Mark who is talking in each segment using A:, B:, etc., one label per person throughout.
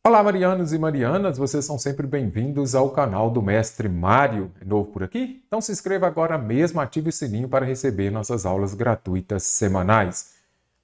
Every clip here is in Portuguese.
A: Olá, marianos e marianas, vocês são sempre bem-vindos ao canal do Mestre Mário. É novo por aqui? Então se inscreva agora mesmo, ative o sininho para receber nossas aulas gratuitas semanais.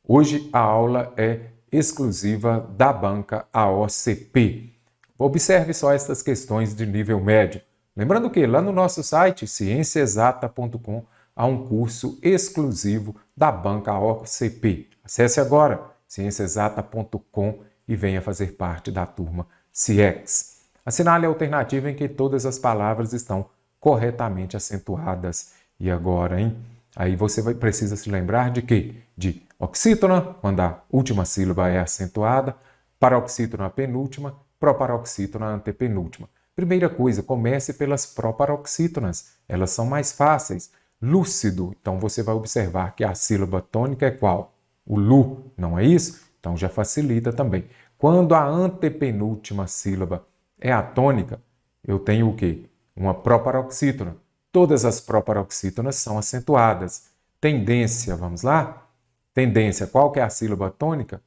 A: Hoje a aula é exclusiva da banca AOCP. Observe só estas questões de nível médio. Lembrando que lá no nosso site, cienciaexata.com, há um curso exclusivo da banca AOCP. Acesse agora, cienciaexata.com, e venha fazer parte da turma CIEX. Assinale a alternativa em que todas as palavras estão corretamente acentuadas. E agora, hein? Aí você precisa se lembrar de quê? De oxítona, quando a última sílaba é acentuada, paroxítona a penúltima, proparoxítona a antepenúltima. Primeira coisa, comece pelas proparoxítonas. Elas são mais fáceis. Lúcido, então você vai observar que a sílaba tônica é qual? O lu, não é isso? Então já facilita também. Quando a antepenúltima sílaba é a tônica, eu tenho o quê? Uma proparoxítona. Todas as proparoxítonas são acentuadas. Tendência, vamos lá? Tendência, qual que é a sílaba tônica?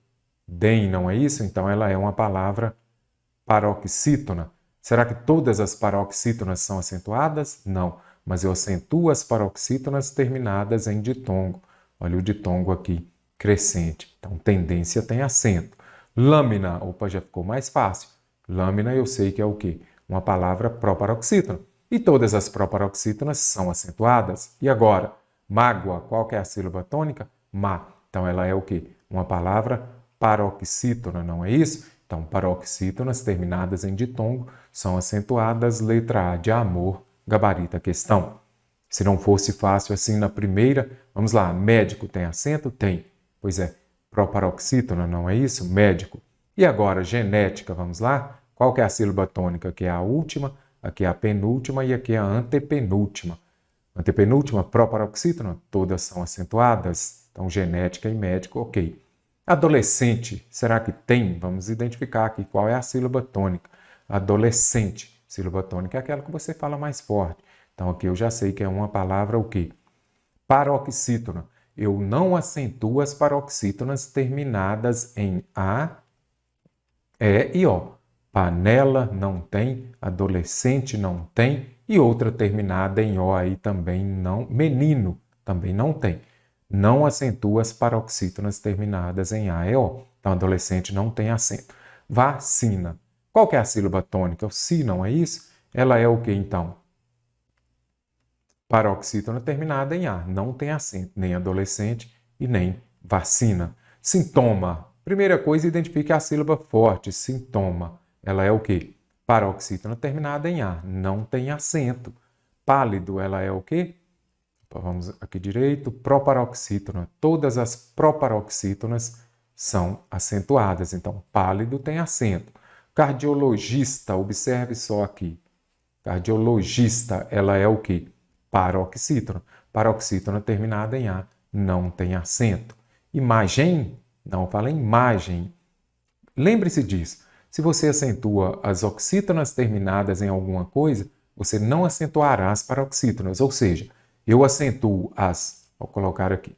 A: Den, não é isso? Então ela é uma palavra paroxítona. Será que todas as paroxítonas são acentuadas? Não, mas eu acentuo as paroxítonas terminadas em ditongo. Olha o ditongo aqui, crescente. Então, tendência tem acento. Lâmina, opa, já ficou mais fácil. Lâmina eu sei que é o quê? Uma palavra proparoxítona. E todas as proparoxítonas são acentuadas. E agora, mágoa, qual que é a sílaba tônica? Ma. Então, ela é o quê? Uma palavra paroxítona, não é isso? Então, paroxítonas terminadas em ditongo são acentuadas. Letra A de amor, gabarita a questão. Se não fosse fácil assim na primeira, vamos lá, médico tem acento? Tem. Pois é, proparoxítona, não é isso? Médico. E agora, genética, vamos lá? Qual que é a sílaba tônica? Aqui é a última, aqui é a penúltima e aqui é a antepenúltima. Antepenúltima, proparoxítona, todas são acentuadas. Então, genética e médico, ok. Adolescente, será que tem? Vamos identificar aqui qual é a sílaba tônica. Adolescente, sílaba tônica é aquela que você fala mais forte. Então, aqui eu já sei que é uma palavra o quê? Paroxítona. Eu não acentuo as paroxítonas terminadas em A, E e O. Panela não tem, adolescente não tem, e outra terminada em O aí também não. Menino também não tem. Não acentuo as paroxítonas terminadas em A e O. Então, adolescente não tem acento. Vacina. Qual que é a sílaba tônica? O si, não é isso? Ela é o que então? Paroxítona terminada em A. Não tem acento, nem adolescente e nem vacina. Sintoma. Primeira coisa, identifique a sílaba forte. Sintoma. Ela é o quê? Paroxítona terminada em A. Não tem acento. Pálido. Ela é o quê? Vamos aqui direito. Proparoxítona. Todas as proparoxítonas são acentuadas. Então, pálido tem acento. Cardiologista. Observe só aqui. Cardiologista. Ela é o quê? Paroxítona. Paroxítona terminada em A não tem acento. Imagem, não fala imagem. Lembre-se disso. Se você acentua as oxítonas terminadas em alguma coisa, você não acentuará as paroxítonas. Ou seja, eu acentuo vou colocar aqui,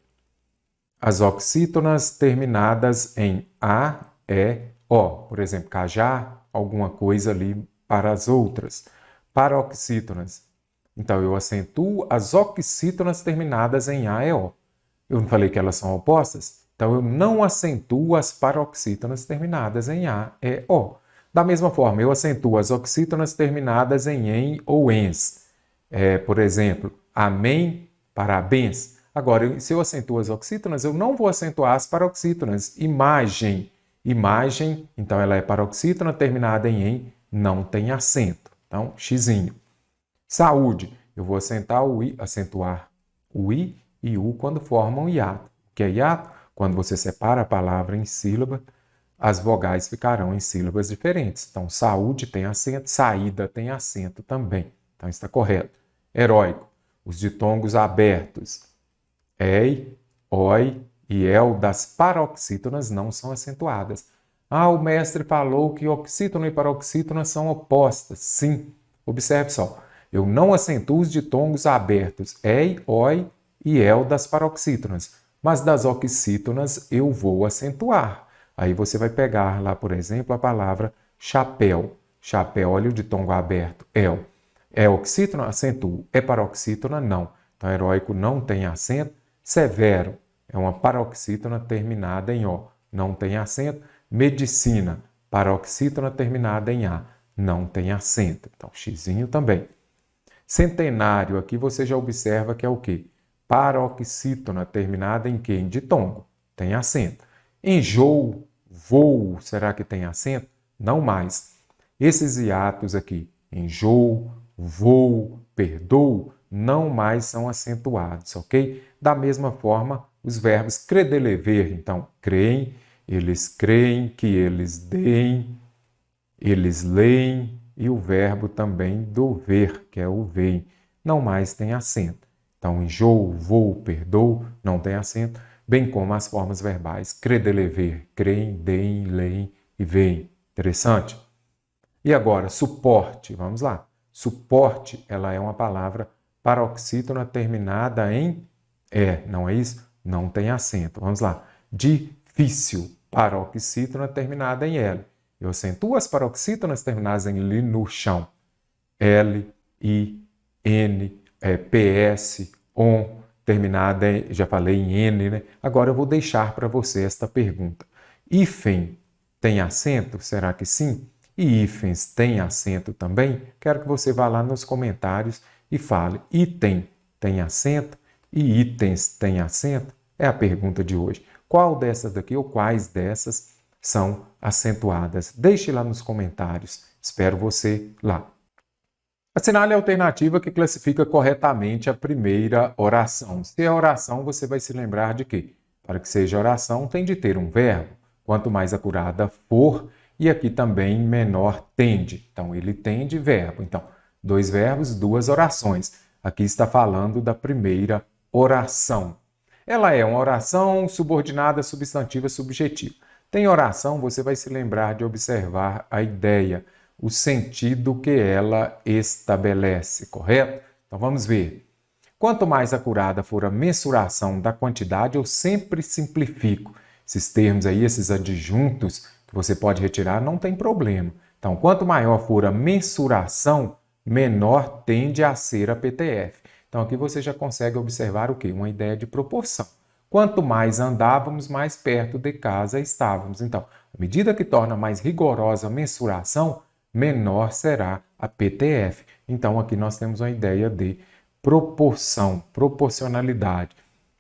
A: as oxítonas terminadas em A, E, O. Por exemplo, cajar, alguma coisa ali para as outras. Paroxítonas. Então, eu acentuo as oxítonas terminadas em A e O. Eu não falei que elas são opostas? Então, eu não acentuo as paroxítonas terminadas em A e O. Da mesma forma, eu acentuo as oxítonas terminadas em ou ens. Por exemplo, amém, parabéns. Agora, se eu acentuo as oxítonas, eu não vou acentuar as paroxítonas. Imagem. Imagem, então ela é paroxítona terminada em não tem acento. Então, xizinho. Saúde, eu vou acentuar o I e U quando formam hiato. O que é hiato? Quando você separa a palavra em sílaba, as vogais ficarão em sílabas diferentes. Então, saúde tem acento, saída tem acento também. Então, está correto. Heróico, os ditongos abertos, ei, oi e el das paroxítonas não são acentuadas. Ah, o mestre falou que oxítona e paroxítona são opostas. Sim, observe só. Eu não acentuo os ditongos abertos ei, oi e el das paroxítonas, mas das oxítonas eu vou acentuar. Aí você vai pegar lá, por exemplo, a palavra chapéu. Chapéu, olha o ditongo aberto, el. É oxítona, acento U. É paroxítona, não. Então, heróico não tem acento. Severo é uma paroxítona terminada em O, não tem acento. Medicina, paroxítona terminada em A, não tem acento. Então, xizinho também. Centenário, aqui você já observa que é o quê? Paroxítona terminada em quê? Em ditongo, tem acento. Enjoo, voo, será que tem acento? Não mais. Esses hiatos aqui, enjoo, voo, perdoo, não mais são acentuados, ok? Da mesma forma, os verbos credelever, então, creem, que eles deem, eles leem, e o verbo também do ver, que é o veem, não mais tem acento. Então, enjoo, voo, perdoo, não tem acento, bem como as formas verbais credelever, creem, deem, leem e veem. Interessante? E agora, suporte, vamos lá. Suporte, ela é uma palavra paroxítona terminada em E, não é isso? Não tem acento. Vamos lá. Difícil, paroxítona terminada em L. Eu acentuo as paroxítonas terminadas em L no chão. L, I, N, PS, ON, terminada em, já falei em N, né? Agora eu vou deixar para você esta pergunta. Hífen tem acento? Será que sim? E hífens tem acento também? Quero que você vá lá nos comentários e fale. Item tem acento? E itens tem acento? É a pergunta de hoje. Qual dessas daqui ou quais dessas são acentuadas? Deixe lá nos comentários. Espero você lá. Assinale a alternativa que classifica corretamente a primeira oração. Se é oração, você vai se lembrar de que, para que seja oração, tem de ter um verbo. Quanto mais acurada for, e aqui também menor tende. Então, ele tende verbo. Então, 2 verbos, 2 orações. Aqui está falando da primeira oração. Ela é uma oração subordinada substantiva subjetiva. Tem oração, você vai se lembrar de observar a ideia, o sentido que ela estabelece, correto? Então vamos ver. Quanto mais acurada for a mensuração da quantidade, eu sempre simplifico. Esses termos aí, esses adjuntos que você pode retirar, não tem problema. Então, quanto maior for a mensuração, menor tende a ser a PTF. Então, aqui você já consegue observar o quê? Uma ideia de proporção. Quanto mais andávamos, mais perto de casa estávamos. Então, à medida que torna mais rigorosa a mensuração, menor será a PTF. Então, aqui nós temos uma ideia de proporção, proporcionalidade.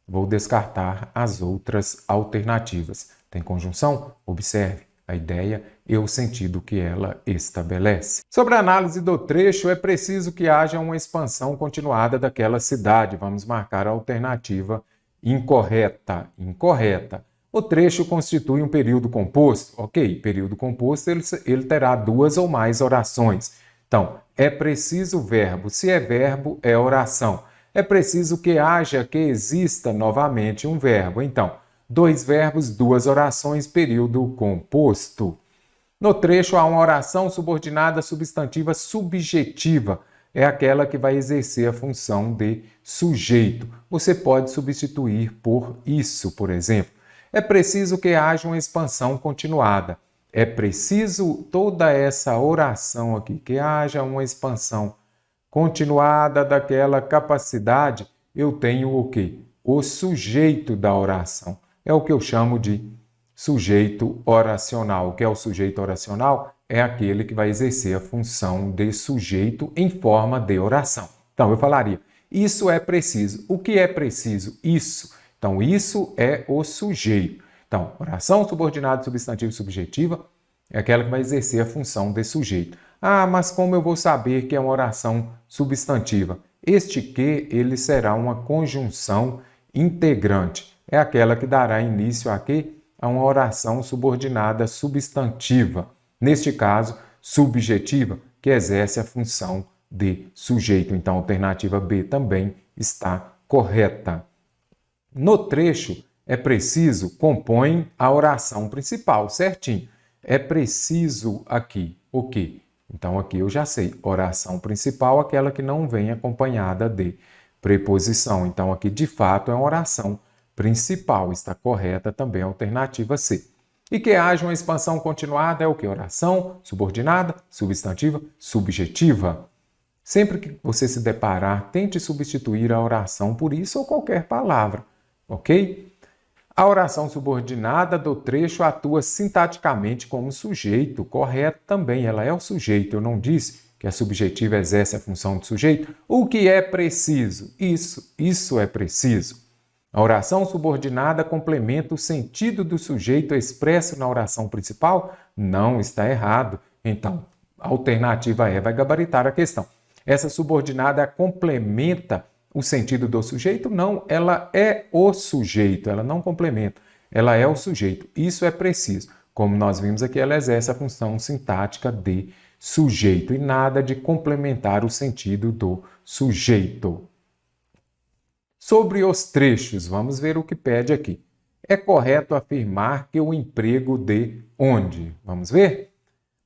A: Vou descartar as outras alternativas. Tem conjunção? Observe a ideia e o sentido que ela estabelece. Sobre a análise do trecho, é preciso que haja uma expansão continuada daquela cidade. Vamos marcar a alternativa incorreta. Incorreta. O trecho constitui um período composto. Ok, período composto ele terá 2 ou mais orações. Então, é preciso verbo. Se é verbo, é oração. É preciso que haja, que exista novamente um verbo. Então, 2 verbos, 2 orações, período composto. No trecho há uma oração subordinada substantiva subjetiva. É aquela que vai exercer a função de sujeito. Você pode substituir por isso, por exemplo. É preciso que haja uma expansão continuada. É preciso toda essa oração aqui, que haja uma expansão continuada daquela capacidade. Eu tenho o quê? O sujeito da oração. É o que eu chamo de sujeito oracional. O que é o sujeito oracional? É aquele que vai exercer a função de sujeito em forma de oração. Então, eu falaria, isso é preciso. O que é preciso? Isso. Então, isso é o sujeito. Então, oração subordinada substantiva e subjetiva é aquela que vai exercer a função de sujeito. Ah, mas como eu vou saber que é uma oração substantiva? Este que, ele será uma conjunção integrante. É aquela que dará início a quê? A uma oração subordinada substantiva. Neste caso, subjetiva, que exerce a função de sujeito. Então, a alternativa B também está correta. No trecho, é preciso, compõe a oração principal, certinho. É preciso aqui o quê? Então, aqui eu já sei. Oração principal, aquela que não vem acompanhada de preposição. Então, aqui, de fato, é uma oração principal. Está correta também a alternativa C. E que haja uma expansão continuada é o que? Oração subordinada, substantiva, subjetiva. Sempre que você se deparar, tente substituir a oração por isso ou qualquer palavra, ok? A oração subordinada do trecho atua sintaticamente como sujeito, correto também, ela é o sujeito. Eu não disse que a subjetiva exerce a função de sujeito. O que é preciso? Isso é preciso. A oração subordinada complementa o sentido do sujeito expresso na oração principal? Não, está errado. Então, a alternativa E vai gabaritar a questão. Essa subordinada complementa o sentido do sujeito? Não, ela é o sujeito, ela não complementa, ela é o sujeito. Isso é preciso. Como nós vimos aqui, ela exerce a função sintática de sujeito e nada de complementar o sentido do sujeito. Sobre os trechos, vamos ver o que pede aqui. É correto afirmar que o emprego de onde? Vamos ver?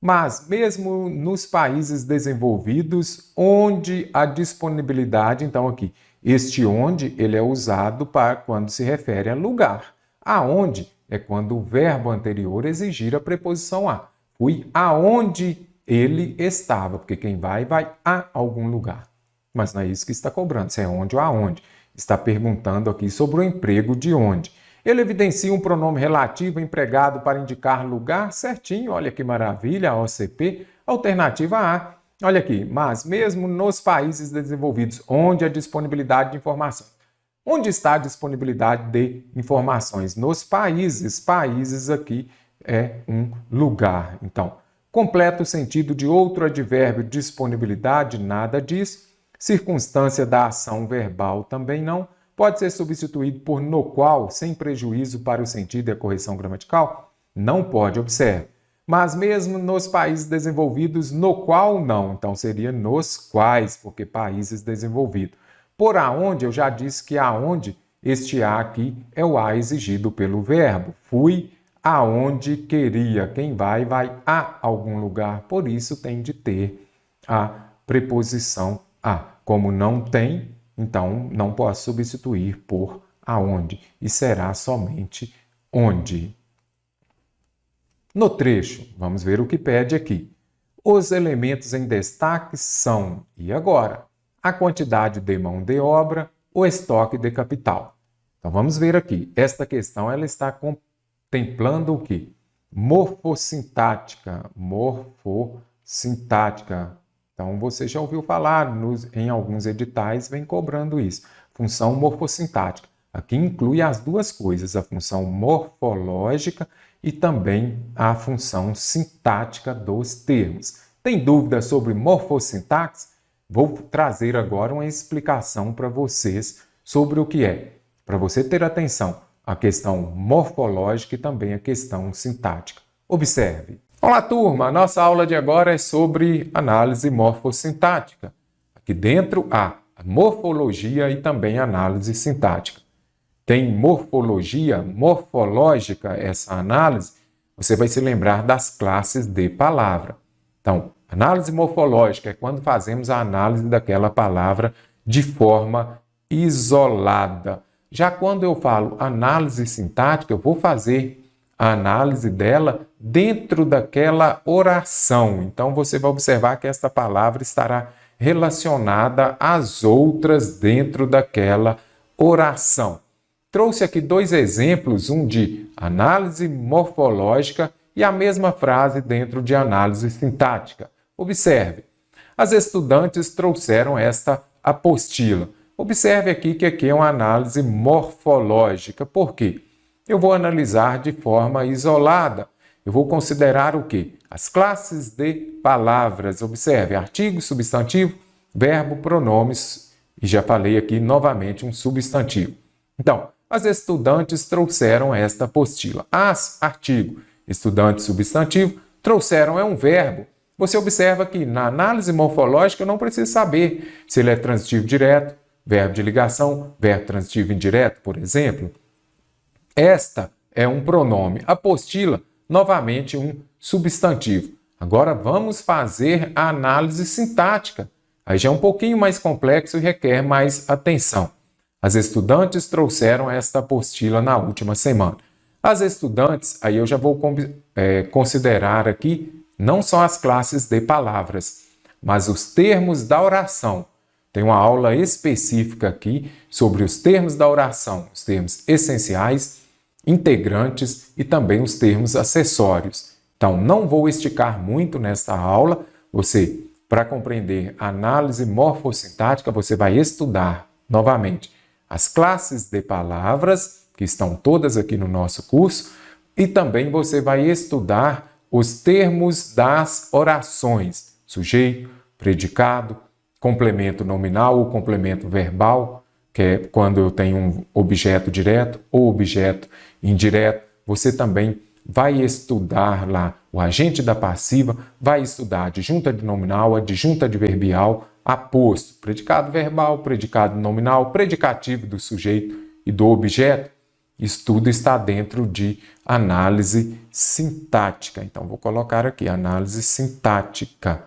A: Mas, mesmo nos países desenvolvidos, onde a disponibilidade, então aqui, este onde, ele é usado para quando se refere a lugar. Aonde é quando o verbo anterior exigir a preposição a. Fui aonde ele estava, porque quem vai a algum lugar. Mas não é isso que está cobrando, se é onde ou aonde. Está perguntando aqui sobre o emprego de onde. Ele evidencia um pronome relativo empregado para indicar lugar certinho. Olha que maravilha, OCP. Alternativa A. Olha aqui, mas mesmo nos países desenvolvidos, onde a disponibilidade de informações. Onde está a disponibilidade de informações? Nos países. Países aqui é um lugar. Então, completa o sentido de outro advérbio, disponibilidade, nada disso. Circunstância da ação verbal também não. Pode ser substituído por no qual, sem prejuízo para o sentido e a correção gramatical? Não pode, observe. Mas mesmo nos países desenvolvidos, no qual não. Então seria nos quais, porque países desenvolvidos. Por aonde, eu já disse que aonde, este a aqui é o a exigido pelo verbo. Fui aonde queria. Quem vai a algum lugar. Por isso tem de ter a preposição a. Como não tem, então, não posso substituir por aonde, e será somente onde. No trecho, vamos ver o que pede aqui. Os elementos em destaque são, e agora? A quantidade de mão de obra, o estoque de capital. Então, vamos ver aqui. Esta questão ela está contemplando o quê? Morfossintática. Morfossintática. Então, você já ouviu falar, em alguns editais vem cobrando isso. Função morfossintática. Aqui inclui as duas coisas, a função morfológica e também a função sintática dos termos. Tem dúvida sobre morfossintaxe? Vou trazer agora uma explicação para vocês sobre o que é. Para você ter atenção, a questão morfológica e também a questão sintática. Observe. Olá, turma! A nossa aula de agora é sobre análise morfossintática. Aqui dentro há a morfologia e também a análise sintática. Tem morfologia, morfológica, essa análise, você vai se lembrar das classes de palavra. Então, análise morfológica é quando fazemos a análise daquela palavra de forma isolada. Já quando eu falo análise sintática, eu vou fazer a análise dela dentro daquela oração. Então, você vai observar que esta palavra estará relacionada às outras dentro daquela oração. Trouxe aqui dois exemplos, um de análise morfológica e a mesma frase dentro de análise sintática. Observe, as estudantes trouxeram esta apostila. Observe aqui que aqui é uma análise morfológica. Por quê? Eu vou analisar de forma isolada. Eu vou considerar o quê? As classes de palavras. Observe, artigo, substantivo, verbo, pronomes. E já falei aqui novamente um substantivo. Então, as estudantes trouxeram esta apostila. As, artigo, estudante, substantivo, trouxeram é um verbo. Você observa que na análise morfológica eu não preciso saber se ele é transitivo direto, verbo de ligação, verbo transitivo indireto, por exemplo. Esta é um pronome. Apostila, novamente um substantivo. Agora vamos fazer a análise sintática. Aí já é um pouquinho mais complexo e requer mais atenção. As estudantes trouxeram esta apostila na última semana. As estudantes, aí eu já vou considerar aqui não só as classes de palavras, mas os termos da oração. Tem uma aula específica aqui sobre os termos da oração, os termos essenciais, integrantes e também os termos acessórios. Então, não vou esticar muito nesta aula. Você, para compreender a análise morfossintática, você vai estudar novamente as classes de palavras, que estão todas aqui no nosso curso, e também você vai estudar os termos das orações, sujeito, predicado, complemento nominal ou complemento verbal, que é quando eu tenho um objeto direto ou objeto indireto. Você também vai estudar lá o agente da passiva, vai estudar adjunta de nominal, adjunta adverbial, aposto, predicado verbal, predicado nominal, predicativo do sujeito e do objeto. Isso tudo está dentro de análise sintática. Então, vou colocar aqui, análise sintática.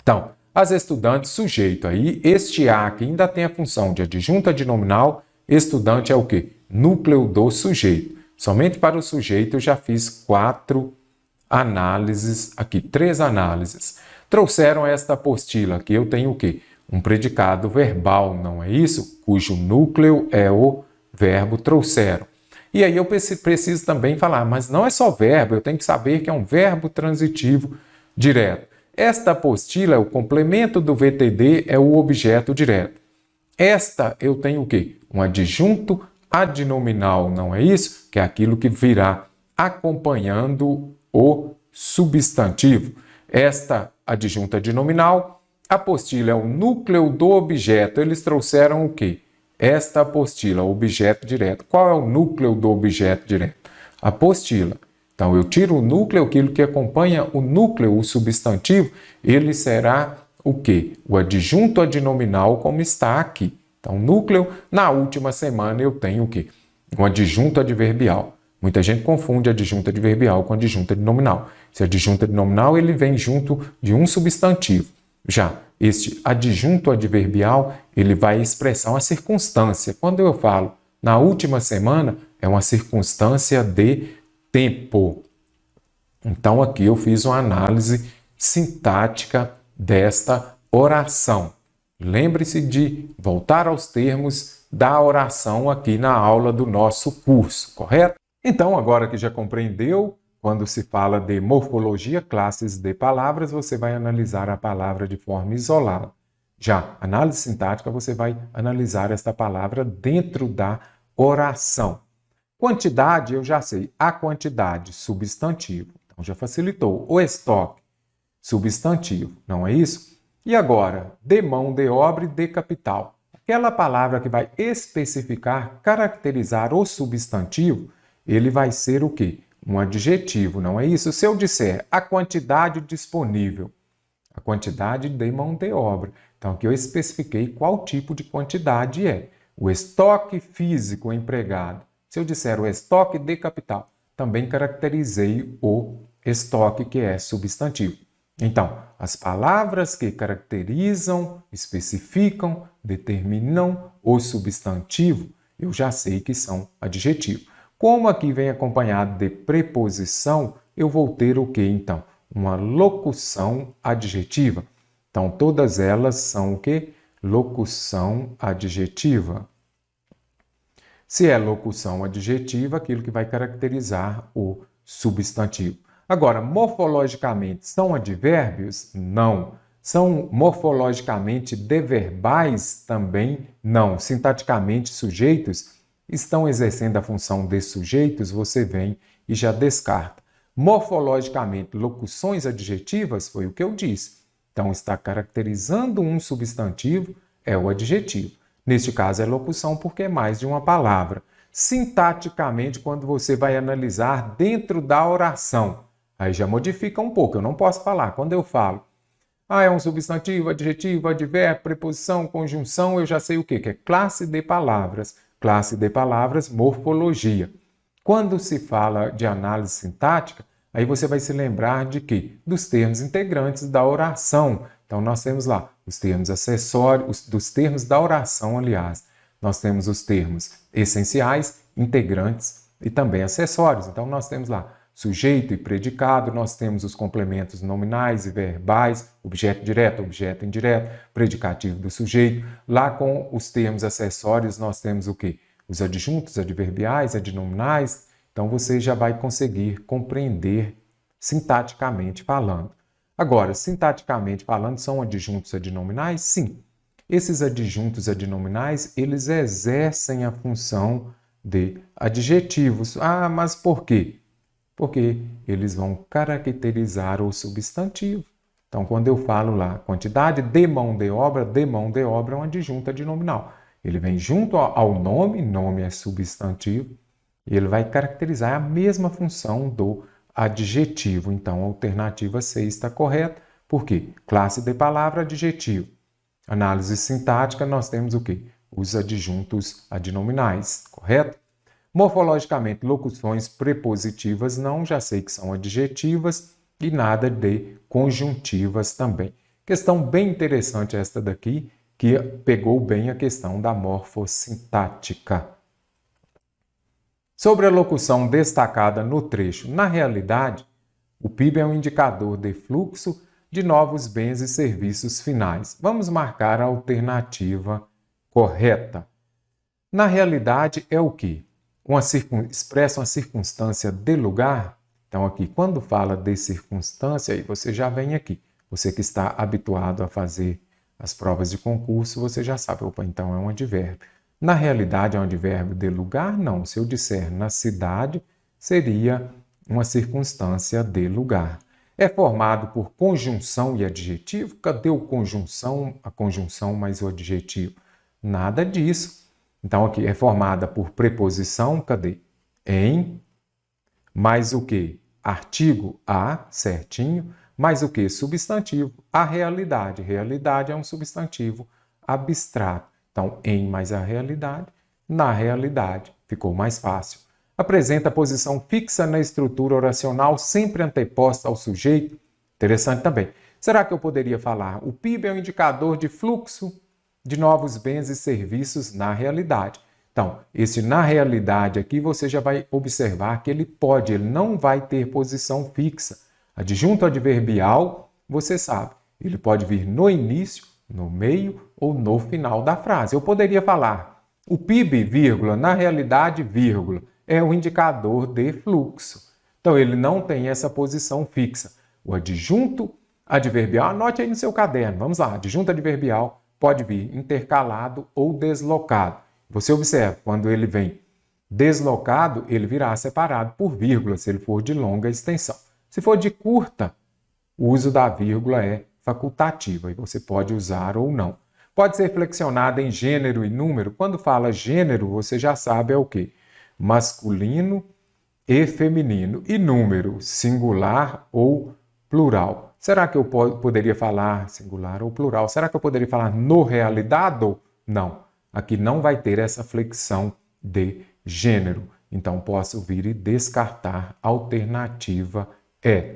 A: Então, as estudantes, sujeito aí, este A aqui ainda tem a função de adjunta de nominal, estudante é o quê? Núcleo do sujeito. Somente para o sujeito eu já fiz 4 análises, aqui 3 análises. Trouxeram esta apostila aqui, eu tenho o quê? Um predicado verbal, não é isso? Cujo núcleo é o verbo trouxeram. E aí eu preciso também falar, mas não é só verbo, eu tenho que saber que é um verbo transitivo direto. Esta apostila é o complemento do VTD, é o objeto direto. Esta eu tenho o quê? Um adjunto adnominal, não é isso? Que é aquilo que virá acompanhando o substantivo. Esta adjunta adnominal, apostila é o núcleo do objeto. Eles trouxeram o quê? Esta apostila, objeto direto. Qual é o núcleo do objeto direto? Apostila. Então, eu tiro o núcleo, aquilo que acompanha o núcleo, o substantivo, ele será o quê? O adjunto adnominal, como está aqui. Então, núcleo, na última semana eu tenho o quê? Um adjunto adverbial. Muita gente confunde adjunto adverbial com adjunto adnominal. Esse adjunto adnominal, ele vem junto de um substantivo. Já este adjunto adverbial, ele vai expressar uma circunstância. Quando eu falo na última semana, é uma circunstância de tempo. Então, aqui eu fiz uma análise sintática desta oração. Lembre-se de voltar aos termos da oração aqui na aula do nosso curso, correto? Então, agora que já compreendeu, quando se fala de morfologia, classes de palavras, você vai analisar a palavra de forma isolada. Já análise sintática, você vai analisar esta palavra dentro da oração. Quantidade, eu já sei. A quantidade, substantivo. Então, já facilitou. O estoque, substantivo. Não é isso? E agora, de mão, de obra e de capital. Aquela palavra que vai especificar, caracterizar o substantivo, ele vai ser o quê? Um adjetivo, não é isso? Se eu disser a quantidade disponível, a quantidade de mão de obra. Então, aqui eu especifiquei qual tipo de quantidade é. O estoque físico empregado. Se eu disser o estoque de capital, também caracterizei o estoque, que é substantivo. Então, as palavras que caracterizam, especificam, determinam o substantivo, eu já sei que são adjetivos. Como aqui vem acompanhado de preposição, eu vou ter o quê, então? Uma locução adjetiva. Então, todas elas são o quê? Locução adjetiva. Se é locução adjetiva, aquilo que vai caracterizar o substantivo. Agora, morfologicamente, são advérbios? Não. São morfologicamente deverbais? Também não. Sintaticamente, sujeitos? Estão exercendo a função de sujeitos? Você vem e já descarta. Morfologicamente, locuções adjetivas? Foi o que eu disse. Então, está caracterizando um substantivo, é o adjetivo. Neste caso, é locução porque é mais de uma palavra. Sintaticamente, quando você vai analisar dentro da oração, aí já modifica um pouco. Eu não posso falar. Quando eu falo, é um substantivo, adjetivo, advérbio, preposição, conjunção, eu já sei o quê? Que é classe de palavras. Classe de palavras, morfologia. Quando se fala de análise sintática, aí você vai se lembrar de quê? Dos termos integrantes da oração. Então, nós temos lá os termos acessórios, dos termos da oração, aliás. Nós temos os termos essenciais, integrantes e também acessórios. Então, nós temos lá sujeito e predicado, nós temos os complementos nominais e verbais, objeto direto, objeto indireto, predicativo do sujeito. Lá com os termos acessórios, nós temos o quê? Os adjuntos, adverbiais, adnominais. Então, você já vai conseguir compreender sintaticamente falando. Agora, sintaticamente falando, são adjuntos adnominais? Sim. Esses adjuntos adnominais, eles exercem a função de adjetivos. Ah, mas por quê? Porque eles vão caracterizar o substantivo. Então, quando eu falo lá, quantidade de mão de obra é um adjunto adnominal. Ele vem junto ao nome, nome é substantivo, e ele vai caracterizar a mesma função do adjetivo. Então, a alternativa C está correta. Por quê? Classe de palavra, adjetivo. Análise sintática, nós temos o quê? Os adjuntos adnominais, correto? Morfologicamente, locuções prepositivas não, já sei que são adjetivas e nada de conjuntivas também. Questão bem interessante esta daqui, que pegou bem a questão da morfossintática. Sobre a locução destacada no trecho, na realidade, o PIB é um indicador de fluxo de novos bens e serviços finais. Vamos marcar a alternativa correta. Na realidade, é o quê? Expressa uma circunstância de lugar. Então, aqui, quando fala de circunstância, aí você já vem aqui. Você que está habituado a fazer as provas de concurso, você já sabe. Opa, então é um advérbio. Na realidade, é um advérbio de lugar? Não. Se eu disser na cidade, seria uma circunstância de lugar. É formado por conjunção e adjetivo? Cadê o conjunção, a conjunção mais o adjetivo? Nada disso. Então, aqui é formada por preposição, cadê? Em, mais o que? Artigo, a, certinho, mais o que? Substantivo, a realidade. Realidade é um substantivo abstrato. Então, em mais a realidade, na realidade. Ficou mais fácil. Apresenta posição fixa na estrutura oracional, sempre anteposta ao sujeito. Interessante também. Será que eu poderia falar? O PIB é um indicador de fluxo de novos bens e serviços na realidade. Então, esse na realidade aqui você já vai observar que ele não vai ter posição fixa. Adjunto adverbial, você sabe, ele pode vir no início, no meio ou no final da frase. Eu poderia falar, o PIB, vírgula, na realidade, vírgula, é um indicador de fluxo. Então, ele não tem essa posição fixa. O adjunto adverbial, anote aí no seu caderno, vamos lá, adjunto adverbial pode vir intercalado ou deslocado. Você observa, quando ele vem deslocado, ele virá separado por vírgula, se ele for de longa extensão. Se for de curta, o uso da vírgula é facultativa e você pode usar ou não. Pode ser flexionada em gênero e número. Quando fala gênero, você já sabe é o quê? Masculino e feminino. E número, singular ou plural. Será que eu poderia falar singular ou plural? Será que eu poderia falar no realidade? Não. Aqui não vai ter essa flexão de gênero. Então, posso vir e descartar. A alternativa é.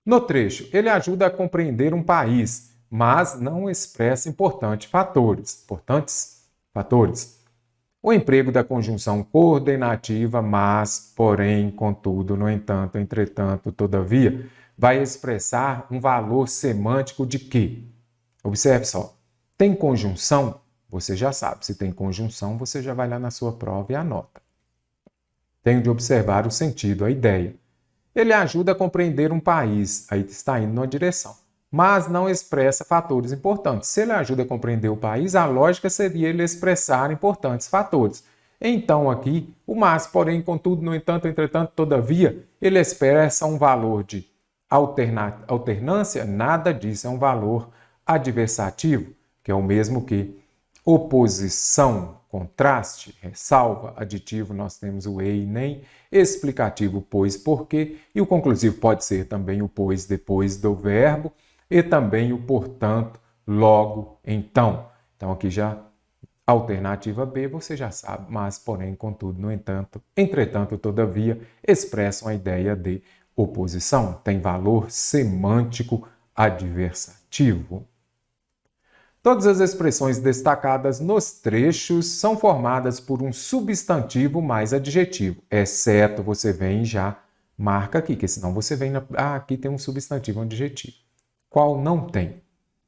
A: No trecho, ele ajuda a compreender um país, mas não expressa importantes fatores. O emprego da conjunção coordenativa, mas, porém, contudo, no entanto, entretanto, todavia, vai expressar um valor semântico de quê? Observe só. Tem conjunção? Você já sabe. Se tem conjunção, você já vai lá na sua prova e anota. Tenho de observar o sentido, a ideia. Ele ajuda a compreender um país. Aí está indo numa direção. Mas não expressa fatores importantes. Se ele ajuda a compreender o país, a lógica seria ele expressar importantes fatores. Então, aqui, o mas, porém, contudo, no entanto, entretanto, todavia, ele expressa um valor de alternância, nada disso, é um valor adversativo, que é o mesmo que oposição, contraste, ressalva, aditivo, nós temos o e e nem, explicativo, pois, porque, e o conclusivo pode ser também o pois depois do verbo, e também o portanto, logo, então. Então, aqui já, alternativa B, você já sabe, mas, porém, contudo, no entanto, entretanto, todavia, expressam a ideia de oposição, tem valor semântico adversativo. Todas as expressões destacadas nos trechos são formadas por um substantivo mais adjetivo, exceto você vem e já marca aqui, que senão você vem aqui tem um substantivo adjetivo. Qual não tem?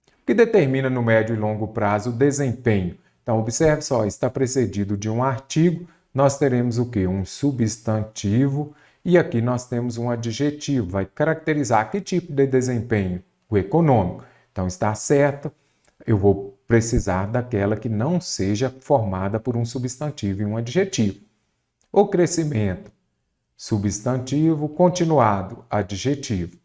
A: O que determina no médio e longo prazo o desempenho? Então, observe só, está precedido de um artigo, nós teremos o quê? Um substantivo e aqui nós temos um adjetivo, vai caracterizar que tipo de desempenho? O econômico. Então, está certo, eu vou precisar daquela que não seja formada por um substantivo e um adjetivo. O crescimento, substantivo, continuado, adjetivo.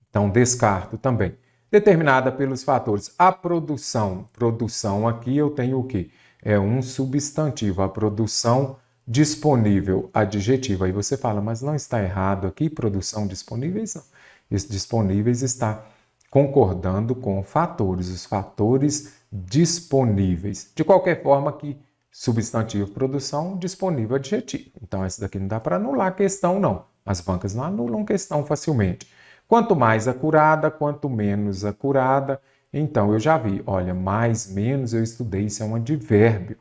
A: Então, descarto também. Determinada pelos fatores. A produção. Produção aqui eu tenho o quê? É um substantivo. A produção disponível, adjetivo. Aí você fala, mas não está errado aqui? Produção disponíveis? Não. Esse disponíveis está concordando com fatores. Os fatores disponíveis. De qualquer forma aqui, substantivo, produção, disponível, adjetivo. Então, essa daqui não dá para anular a questão, não. As bancas não anulam questão facilmente. Quanto mais acurada, quanto menos acurada. Então, eu já vi, olha, mais, menos, eu estudei, isso é um advérbio.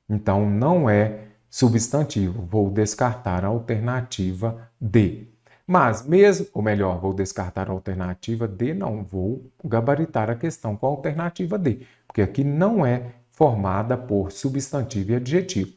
A: Então, não é substantivo. Vou descartar a alternativa D. Mas mesmo, ou melhor, vou descartar a alternativa D, não, vou gabaritar a questão com a alternativa D, porque aqui não é formada por substantivo e adjetivo.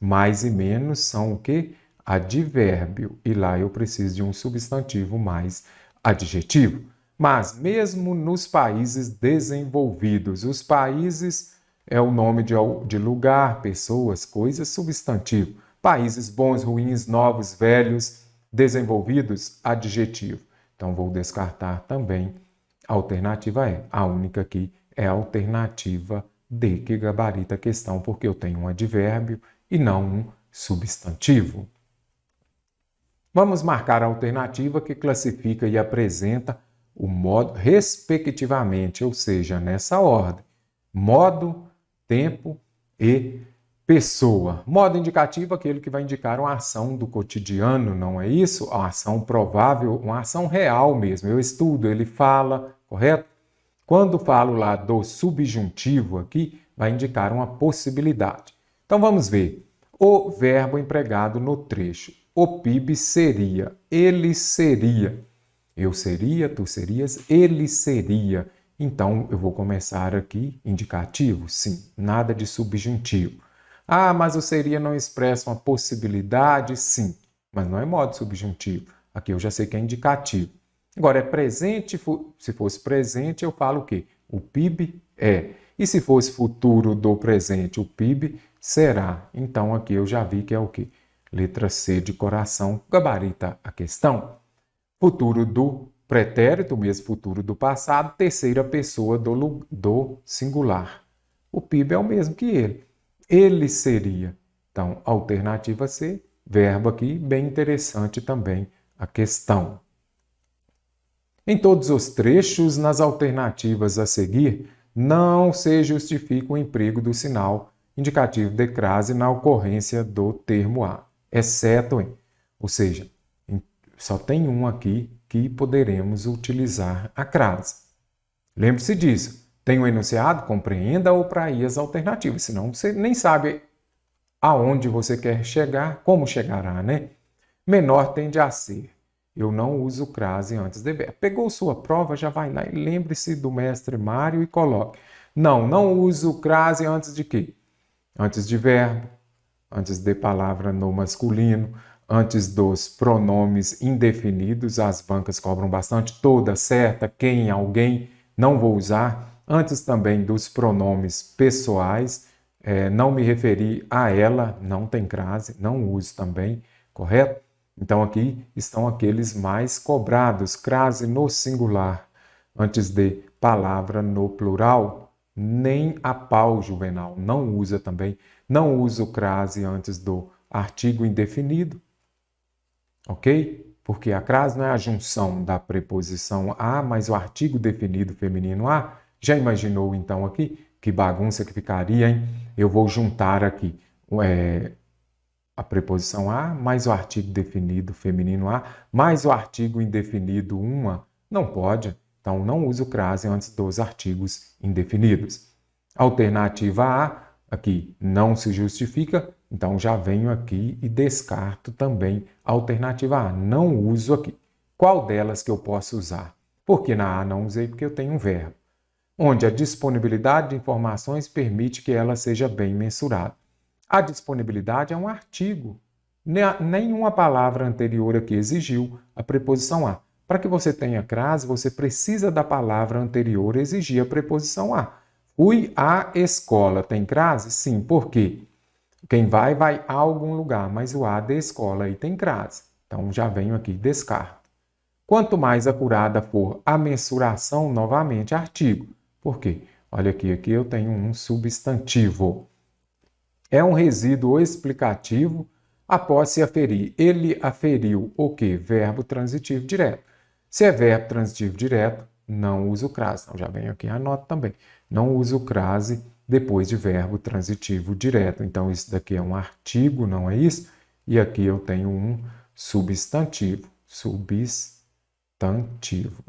A: Mais e menos são o quê? Advérbio. E lá eu preciso de um substantivo mais adjetivo. Mas mesmo nos países desenvolvidos, os países é o nome de lugar, pessoas, coisas, substantivo. Países bons, ruins, novos, velhos, desenvolvidos, adjetivo. Então vou descartar também a alternativa E. A única aqui é a alternativa D, que gabarita a questão, porque eu tenho um advérbio e não um substantivo. Vamos marcar a alternativa que classifica e apresenta o modo respectivamente, ou seja, nessa ordem. Modo, tempo e pessoa. Modo indicativo, aquele que vai indicar uma ação do cotidiano, não é isso? Uma ação provável, uma ação real mesmo. Eu estudo, ele fala, correto? Quando falo lá do subjuntivo aqui, vai indicar uma possibilidade. Então vamos ver. O verbo empregado no trecho. O PIB seria, ele seria. Eu seria, tu serias, ele seria. Então, eu vou começar aqui, indicativo? Sim, nada de subjuntivo. Ah, mas o seria não expressa uma possibilidade? Sim, mas não é modo subjuntivo. Aqui eu já sei que é indicativo. Agora, é presente, se fosse presente, eu falo o quê? O PIB é. E se fosse futuro do presente, o PIB será. Então, aqui eu já vi que é o quê? Letra C de coração, gabarita a questão. Futuro do pretérito, mesmo futuro do passado, terceira pessoa do singular. O PIB é o mesmo que ele. Ele seria. Então, alternativa C, verbo aqui, bem interessante também a questão. Em todos os trechos, nas alternativas a seguir, não se justifica o emprego do sinal indicativo de crase na ocorrência do termo a, exceto em. Ou seja, só tem um aqui que poderemos utilizar a crase. Lembre-se disso. Tem um enunciado, compreenda ou para aí as alternativas, senão você nem sabe aonde você quer chegar, como chegará, né? Menor tende a ser. Eu não uso crase antes de verbo. Pegou sua prova, já vai lá e lembre-se do mestre Mário e coloque. Não uso crase antes de quê? Antes de verbo, antes de palavra no masculino, antes dos pronomes indefinidos, as bancas cobram bastante, toda, certa, quem, alguém, não vou usar. Antes também dos pronomes pessoais, não me referi a ela, não tem crase, não uso também, correto? Então aqui estão aqueles mais cobrados, crase no singular, antes de palavra no plural, nem a pau juvenal, não usa também, não uso crase antes do artigo indefinido, ok? Porque a crase não é a junção da preposição a, mas o artigo definido feminino a. Já imaginou então aqui? Que bagunça que ficaria, hein? Eu vou juntar aqui a preposição a, mais o artigo definido feminino a, mais o artigo indefinido uma. Não pode. Então, não uso crase antes dos artigos indefinidos. Alternativa A, aqui não se justifica, então já venho aqui e descarto também a alternativa A. Não uso aqui. Qual delas que eu posso usar? Porque na A não usei porque eu tenho um verbo, onde a disponibilidade de informações permite que ela seja bem mensurada. A disponibilidade é um artigo. Nenhuma palavra anterior aqui exigiu a preposição a. Para que você tenha crase, você precisa da palavra anterior exigir a preposição a. Fui à escola. Tem crase? Sim. Por quê? Quem vai a algum lugar, mas o a de escola aí tem crase. Então, já venho aqui, descarto. Quanto mais acurada for a mensuração, novamente, artigo. Por quê? Olha aqui eu tenho um substantivo. É um resíduo explicativo após se aferir. Ele aferiu o quê? Verbo transitivo direto. Se é verbo transitivo direto, não uso crase. Então, já venho aqui e anoto também. Não uso crase depois de verbo transitivo direto. Então, isso daqui é um artigo, não é isso? E aqui eu tenho um substantivo.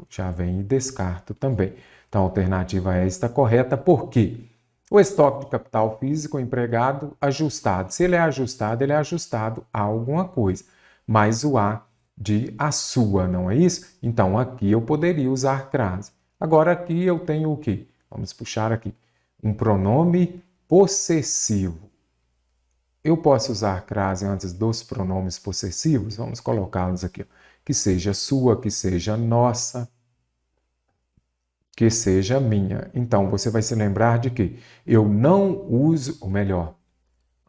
A: Já vem e descarto também. Então, a alternativa A está correta. Por quê? O estoque de capital físico empregado ajustado. Se ele é ajustado a alguma coisa. Mas o A de a sua, não é isso? Então, aqui eu poderia usar crase. Agora, aqui eu tenho o quê? Vamos puxar aqui. Um pronome possessivo. Eu posso usar crase antes dos pronomes possessivos? Vamos colocá-los aqui. Que seja sua, que seja nossa, que seja minha. Então, você vai se lembrar de que eu não uso, ou melhor,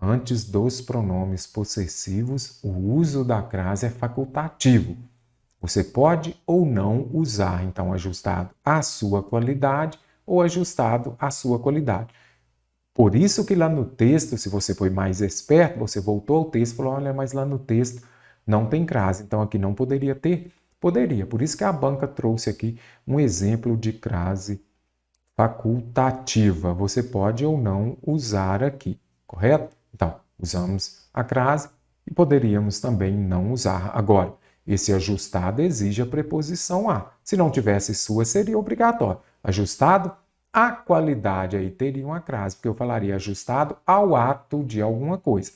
A: antes dos pronomes possessivos, o uso da crase é facultativo. Você pode ou não usar, então, ajustado à sua qualidade ou ajustado à sua qualidade. Por isso que lá no texto, se você foi mais esperto, você voltou ao texto e falou, olha, mas lá no texto não tem crase, então aqui não poderia ter? Poderia. Por isso que a banca trouxe aqui um exemplo de crase facultativa. Você pode ou não usar aqui, correto? Então, usamos a crase e poderíamos também não usar. Agora, esse ajustado exige a preposição a. Se não tivesse sua, seria obrigatório. Ajustado à qualidade, aí teria uma crase, porque eu falaria ajustado ao ato de alguma coisa.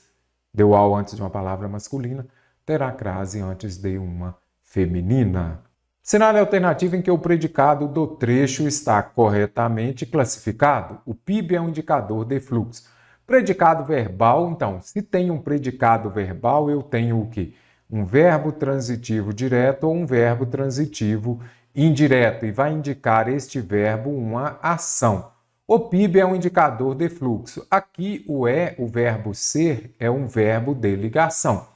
A: Deu ao antes de uma palavra masculina, terá crase antes de uma feminina. Cenário alternativo em que o predicado do trecho está corretamente classificado. O PIB é um indicador de fluxo. Predicado verbal, então, se tem um predicado verbal, eu tenho o quê? Um verbo transitivo direto ou um verbo transitivo indireto, e vai indicar este verbo uma ação. O PIB é um indicador de fluxo. Aqui o verbo ser, é um verbo de ligação.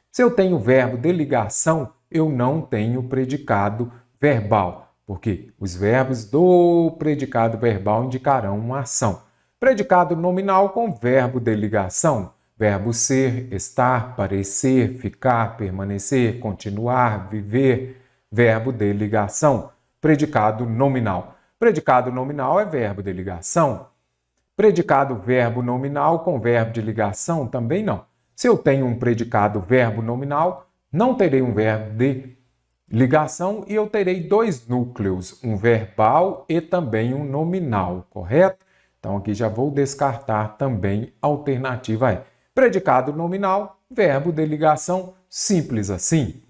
A: Se eu tenho verbo de ligação, eu não tenho predicado verbal, porque os verbos do predicado verbal indicarão uma ação. Predicado nominal com verbo de ligação, verbo ser, estar, parecer, ficar, permanecer, continuar, viver, verbo de ligação. Predicado nominal. Predicado nominal é verbo de ligação. Predicado verbo nominal com verbo de ligação também não. Se eu tenho um predicado verbo nominal, não terei um verbo de ligação e eu terei dois núcleos, um verbal e também um nominal, correto? Então aqui já vou descartar também a alternativa E. Predicado nominal, verbo de ligação, simples assim.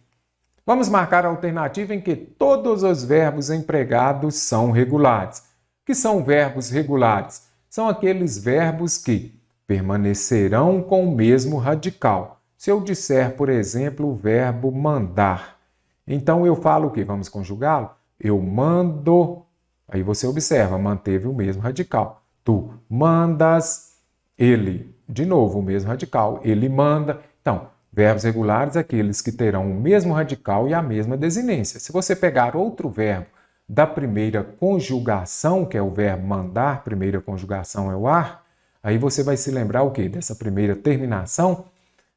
A: Vamos marcar a alternativa em que todos os verbos empregados são regulares. Que são verbos regulares? São aqueles verbos que permanecerão com o mesmo radical. Se eu disser, por exemplo, o verbo mandar, então eu falo o quê? Vamos conjugá-lo? Eu mando, aí você observa, manteve o mesmo radical. Tu mandas, ele, de novo o mesmo radical, ele manda. Então, verbos regulares aqueles que terão o mesmo radical e a mesma desinência. Se você pegar outro verbo da primeira conjugação, que é o verbo mandar, primeira conjugação é o ar, aí você vai se lembrar o quê? Dessa primeira terminação,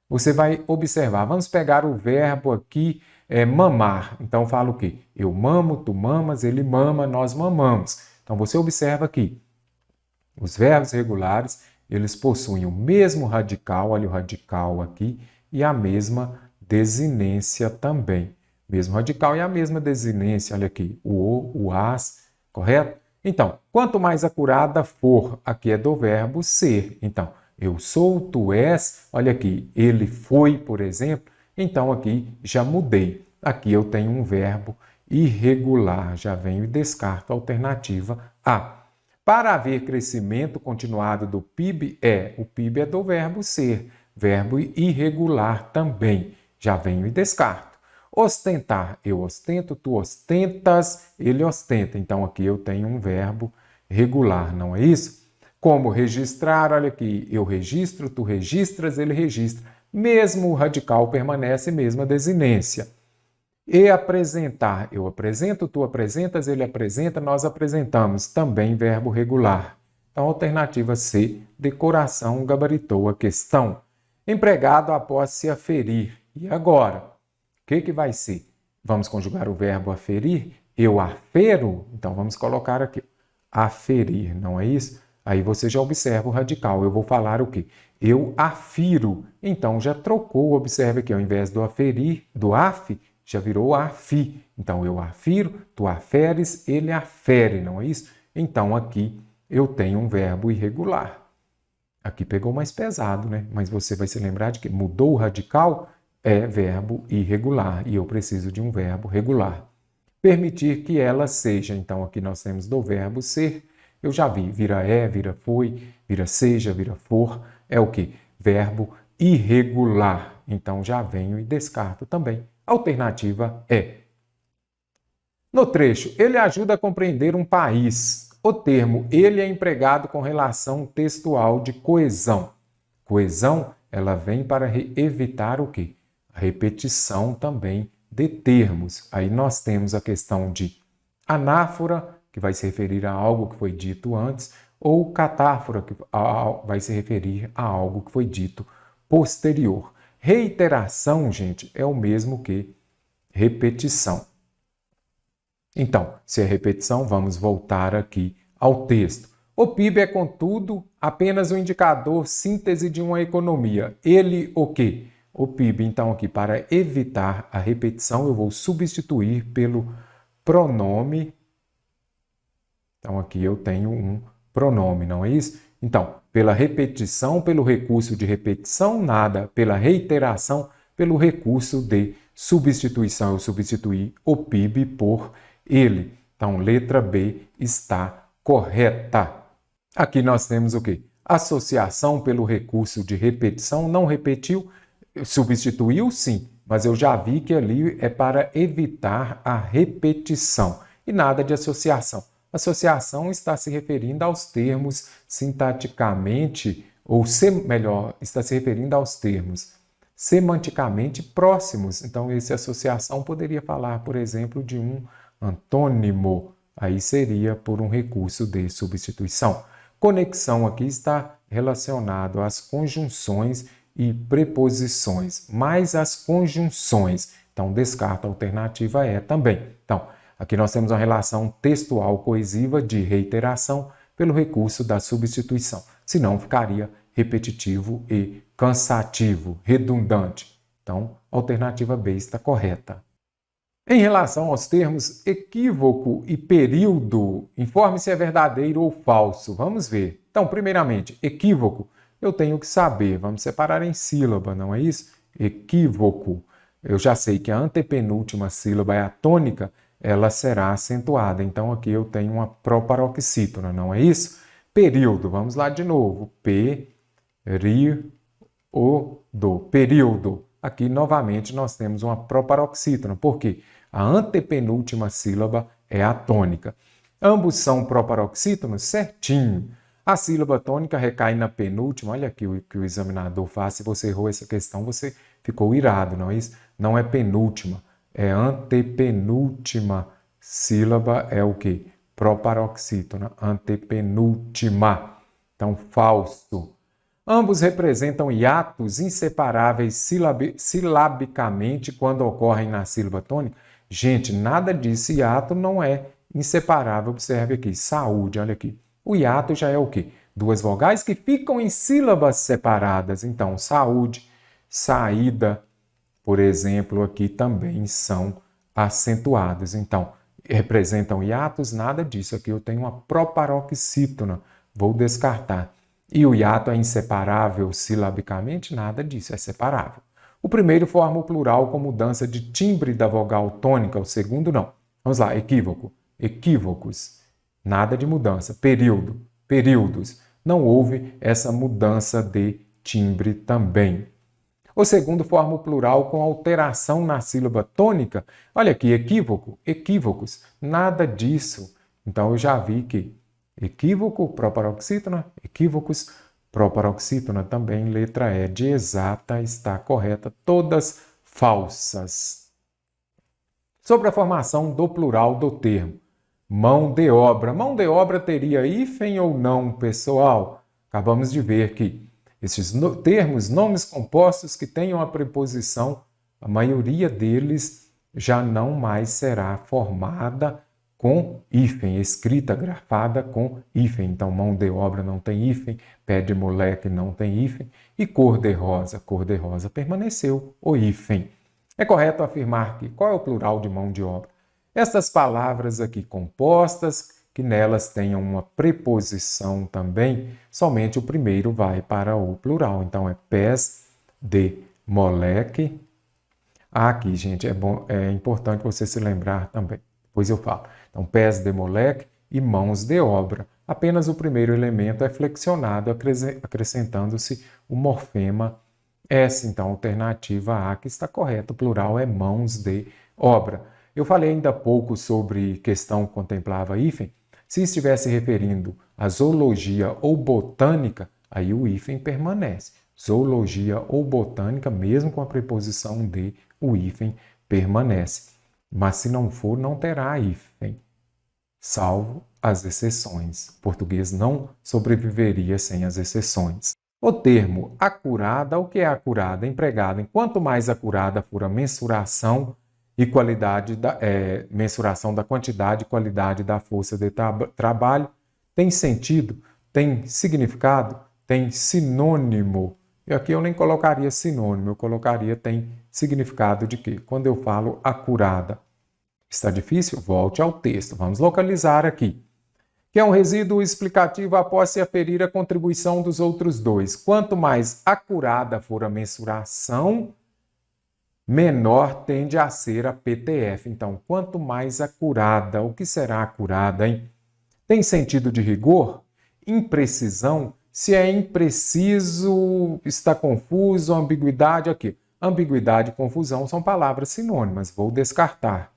A: você vai observar. Vamos pegar o verbo aqui, mamar. Então, fala o quê? Eu mamo, tu mamas, ele mama, nós mamamos. Então, você observa aqui. Os verbos regulares, eles possuem o mesmo radical, olha o radical aqui, e a mesma desinência também. mesmo radical e a mesma desinência, olha aqui, o as, correto? Então, quanto mais acurada for, aqui é do verbo ser. Então, eu sou, tu és, olha aqui, ele foi, por exemplo. Então, aqui já mudei. Aqui eu tenho um verbo irregular, já venho e descarto a alternativa A. Para haver crescimento continuado do PIB, o PIB é do verbo ser, verbo irregular também, já venho e descarto. Ostentar, eu ostento, tu ostentas, ele ostenta. Então, aqui eu tenho um verbo regular, não é isso? Como registrar, olha aqui, eu registro, tu registras, ele registra. Mesmo o radical permanece, mesma desinência. E apresentar, eu apresento, tu apresentas, ele apresenta, nós apresentamos, também verbo regular. Então, alternativa C, decoração, gabaritou a questão. Empregado após se aferir. E agora? O que vai ser? Vamos conjugar o verbo aferir? Eu afero? Então, vamos colocar aqui, aferir, não é isso? Aí você já observa o radical. Eu vou falar o quê? Eu afiro. Então, já trocou, observe aqui, ao invés do aferir, do af, já virou afi. Então, eu afiro, tu aferes, ele afere, não é isso? Então, aqui eu tenho um verbo irregular. Aqui pegou mais pesado, né? Mas você vai se lembrar de que mudou o radical, é verbo irregular e eu preciso de um verbo regular. Permitir que ela seja. Então, aqui nós temos do verbo ser. Eu já vi, vira é, vira foi, vira seja, vira for. É o quê? Verbo irregular. Então, já venho e descarto também. Alternativa é. No trecho, ele ajuda a compreender um país. O termo ele é empregado com relação textual de coesão. Coesão, ela vem para evitar o quê? A repetição também de termos. Aí nós temos a questão de anáfora, que vai se referir a algo que foi dito antes, ou catáfora, que vai se referir a algo que foi dito posterior. Reiteração, gente, é o mesmo que repetição. Então, se é repetição, vamos voltar aqui ao texto. O PIB é, contudo, apenas um indicador síntese de uma economia. Ele o quê? O PIB, então, aqui, para evitar a repetição, eu vou substituir pelo pronome. Então, aqui eu tenho um pronome, não é isso? Então, pela repetição, pelo recurso de repetição, nada. Pela reiteração, pelo recurso de substituição, eu substituí o PIB por ele. Então, letra B está correta. Aqui nós temos o quê? Associação pelo recurso de repetição, não repetiu, substituiu sim, mas eu já vi que ali é para evitar a repetição e nada de associação. Associação está se referindo aos termos sintaticamente, ou melhor, está se referindo aos termos semanticamente próximos. Então, essa associação poderia falar, por exemplo, de um antônimo. Aí seria por um recurso de substituição. Conexão aqui está relacionado às conjunções e preposições, mais as conjunções. Então, descarta a alternativa E também. Então, aqui nós temos uma relação textual coesiva de reiteração pelo recurso da substituição. Senão, ficaria repetitivo e cansativo, redundante. Então, a alternativa B está correta. Em relação aos termos equívoco e período, informe se é verdadeiro ou falso. Vamos ver. Então, primeiramente, equívoco. Eu tenho que saber, vamos separar em sílaba, não é isso? Equívoco. Eu já sei que a antepenúltima sílaba é a tônica, ela será acentuada. Então, aqui eu tenho uma proparoxítona, não é isso? Período, vamos lá de novo. Período. Período. Aqui, novamente, nós temos uma proparoxítona. Por quê? A antepenúltima sílaba é a tônica. Ambos são proparoxítonos certinho. A sílaba tônica recai na penúltima. Olha aqui o que o examinador faz. Se você errou essa questão, você ficou irado, não é isso? Não é penúltima, é antepenúltima sílaba, é o quê? Proparoxítona, antepenúltima. Então, falso. Ambos representam hiatos inseparáveis silabicamente quando ocorrem na sílaba tônica. Gente, nada disso. Hiato não é inseparável. Observe aqui, saúde, olha aqui. O hiato já é o quê? Duas vogais que ficam em sílabas separadas. Então, saúde, saída, por exemplo, aqui também são acentuados. Então, representam hiatos? Nada disso. Aqui eu tenho uma proparoxítona, vou descartar. E o hiato é inseparável silabicamente? Nada disso, é separável. O primeiro forma o plural com mudança de timbre da vogal tônica, o segundo não. Vamos lá, equívoco, equívocos, nada de mudança. Período, períodos, não houve essa mudança de timbre também. O segundo forma o plural com alteração na sílaba tônica. Olha aqui, equívoco, equívocos, nada disso. Então eu já vi que equívoco, proparoxítona, equívocos, proparoxítona também, letra E de exata está correta, todas falsas. Sobre a formação do plural do termo, mão de obra. Mão de obra teria hífen ou não, pessoal? Acabamos de ver que esses termos, nomes compostos que tenham a preposição, a maioria deles já não mais será formada com hífen, escrita, grafada com hífen. Então, mão de obra não tem hífen, pé de moleque não tem hífen, e cor de rosa permaneceu o hífen. É correto afirmar que qual é o plural de mão de obra? Estas palavras aqui compostas, que nelas tenham uma preposição também, somente o primeiro vai para o plural. Então, é pés de moleque. Aqui, gente, é importante você se lembrar também. Depois eu falo. Então, pés de moleque e mãos de obra. Apenas o primeiro elemento é flexionado, acrescentando-se o morfema S. Então, alternativa A que está correta. O plural é mãos de obra. Eu falei ainda há pouco sobre questão que contemplava hífen. Se estivesse referindo a zoologia ou botânica, aí o hífen permanece. Zoologia ou botânica, mesmo com a preposição de, o hífen permanece. Mas se não for, não terá hífen, salvo as exceções. O português não sobreviveria sem as exceções. O termo acurada, o que é acurada? Empregado em quanto mais acurada for a mensuração e qualidade mensuração da quantidade e qualidade da força de trabalho, tem sentido, tem significado, tem sinônimo. E aqui eu nem colocaria sinônimo, eu colocaria tem significado de quê? Quando eu falo acurada. Está difícil? Volte ao texto. Vamos localizar aqui. Que é um resíduo explicativo após se aferir a contribuição dos outros dois. Quanto mais acurada for a mensuração, menor tende a ser a PTF. Então, quanto mais acurada, o que será acurada, hein? Tem sentido de rigor? Imprecisão? Se é impreciso, está confuso, ambiguidade, aqui. Ambiguidade e confusão são palavras sinônimas, vou descartar.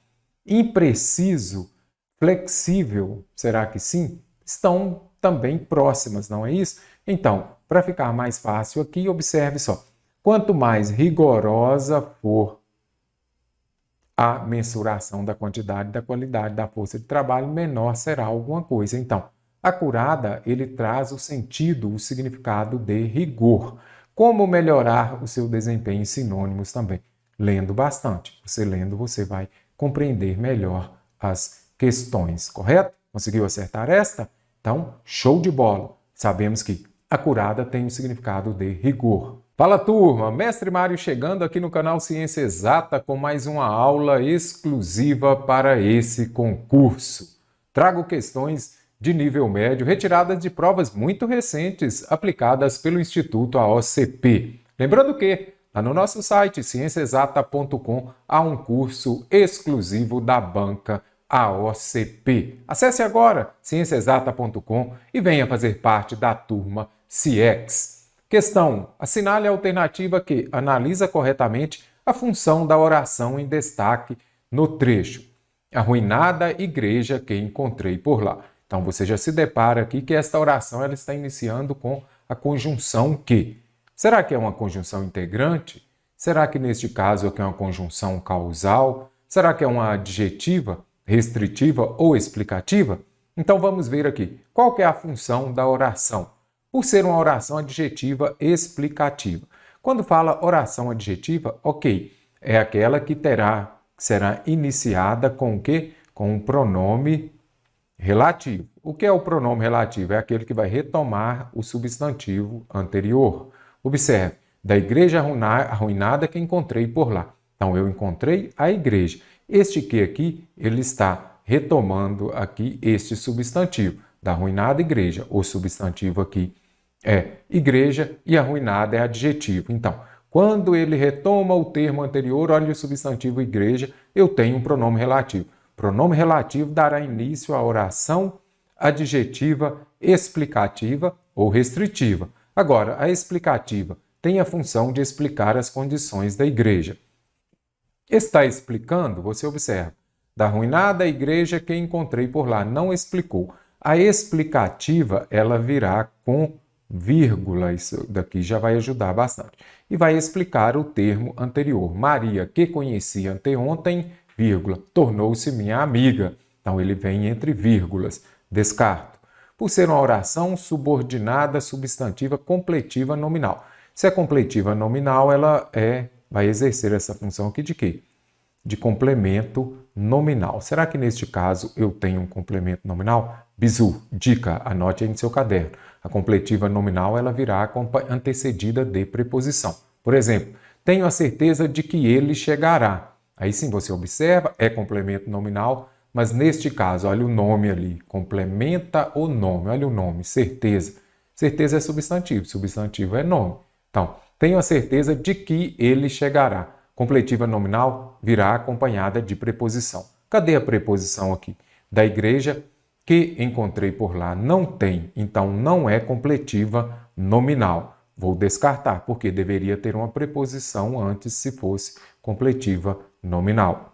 A: Impreciso, flexível, será que sim? Estão também próximas, não é isso? Então, para ficar mais fácil aqui, observe só. Quanto mais rigorosa for a mensuração da quantidade e da qualidade da força de trabalho, menor será alguma coisa. Então, acurada, ele traz o sentido, o significado de rigor. Como melhorar o seu desempenho em sinônimos também? Lendo bastante. Você lendo, você vai compreender melhor as questões, correto? Conseguiu acertar esta? Então, show de bola! Sabemos que acurada tem o significado de rigor. Fala, turma! Mestre Mário chegando aqui no canal Ciência Exata com mais uma aula exclusiva para esse concurso. Trago questões de nível médio retiradas de provas muito recentes aplicadas pelo Instituto AOCP. Lembrando que lá no nosso site cienciaexata.com há um curso exclusivo da banca AOCP. Acesse agora cienciaexata.com e venha fazer parte da turma CIEX. Questão: assinale a alternativa que analisa corretamente a função da oração em destaque no trecho. Arruinada igreja que encontrei por lá. Então você já se depara aqui que esta oração ela está iniciando com a conjunção que. Será que é uma conjunção integrante? Será que neste caso aqui é uma conjunção causal? Será que é uma adjetiva, restritiva ou explicativa? Então vamos ver aqui. Qual que é a função da oração? Por ser uma oração adjetiva explicativa. Quando fala oração adjetiva, ok, é aquela que será iniciada com o quê? Com um pronome relativo. O que é o pronome relativo? É aquele que vai retomar o substantivo anterior. Observe, da igreja arruinada que encontrei por lá. Então, eu encontrei a igreja. Este que aqui, ele está retomando aqui este substantivo da arruinada igreja. O substantivo aqui é igreja e arruinada é adjetivo. Então, quando ele retoma o termo anterior, olha o substantivo igreja, eu tenho um pronome relativo. Pronome relativo dará início à oração adjetiva explicativa ou restritiva. Agora, a explicativa tem a função de explicar as condições da igreja. Está explicando, você observa, da arruinada igreja que encontrei por lá, não explicou. A explicativa, ela virá com vírgula, isso daqui já vai ajudar bastante. E vai explicar o termo anterior. Maria, que conheci anteontem, vírgula, tornou-se minha amiga. Então, ele vem entre vírgulas. Descarto. Por ser uma oração subordinada, substantiva, completiva, nominal. Se é completiva nominal, ela vai exercer essa função aqui de quê? De complemento nominal. Será que neste caso eu tenho um complemento nominal? Bizu, dica, anote aí no seu caderno. A completiva nominal ela virá antecedida de preposição. Por exemplo, tenho a certeza de que ele chegará. Aí sim você observa, é complemento nominal, mas neste caso, olha o nome ali, complementa o nome, olha o nome, certeza. Certeza é substantivo, substantivo é nome. Então, tenho a certeza de que ele chegará. Completiva nominal virá acompanhada de preposição. Cadê a preposição aqui? Da igreja que encontrei por lá não tem, então não é completiva nominal. Vou descartar, porque deveria ter uma preposição antes se fosse completiva nominal.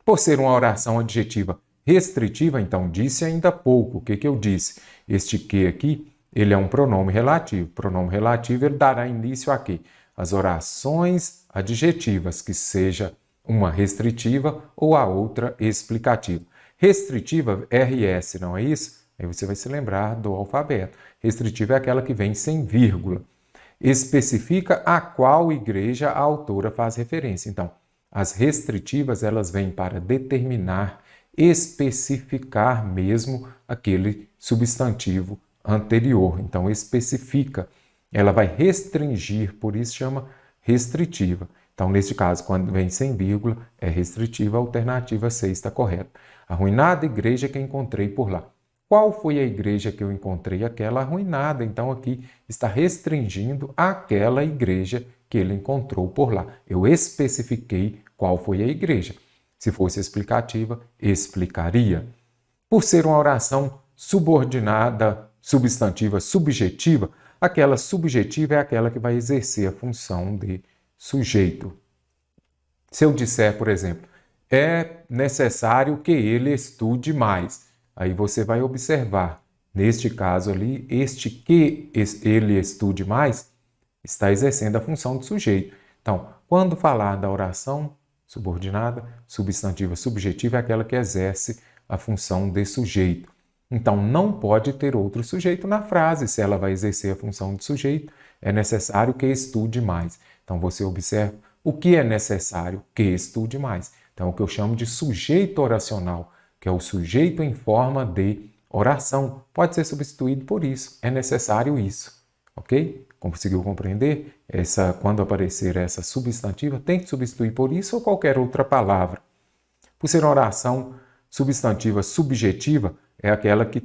A: Por ser uma oração adjetiva restritiva, então disse ainda há pouco. O que eu disse? Este que aqui, ele é um pronome relativo. Pronome relativo, ele dará início a quê? As orações adjetivas, que seja uma restritiva ou a outra explicativa. Restritiva, RS, não é isso? Aí você vai se lembrar do alfabeto. Restritiva é aquela que vem sem vírgula. Especifica a qual igreja a autora faz referência. Então, as restritivas, elas vêm para determinar, especificar mesmo aquele substantivo anterior. Então, especifica. Ela vai restringir, por isso chama restritiva. Então, neste caso, quando vem sem vírgula, é restritiva, a alternativa C está correta. Arruinada igreja que encontrei por lá. Qual foi a igreja que eu encontrei? Aquela arruinada. Então, aqui está restringindo aquela igreja que ele encontrou por lá. Eu especifiquei qual foi a igreja. Se fosse explicativa, explicaria. Por ser uma oração subordinada, substantiva, subjetiva, aquela subjetiva é aquela que vai exercer a função de sujeito. Se eu disser, por exemplo, é necessário que ele estude mais, aí você vai observar, neste caso ali, este que ele estude mais está exercendo a função de sujeito. Então, quando falar da oração subordinada, substantiva, subjetiva é aquela que exerce a função de sujeito. Então, não pode ter outro sujeito na frase. Se ela vai exercer a função de sujeito, é necessário que estude mais. Então, você observa o que é necessário que estude mais. Então, o que eu chamo de sujeito oracional, que é o sujeito em forma de oração, pode ser substituído por isso. É necessário isso. Ok? Conseguiu compreender? Quando aparecer essa substantiva, tem que substituir por isso ou qualquer outra palavra. Por ser uma oração substantiva subjetiva, é aquela que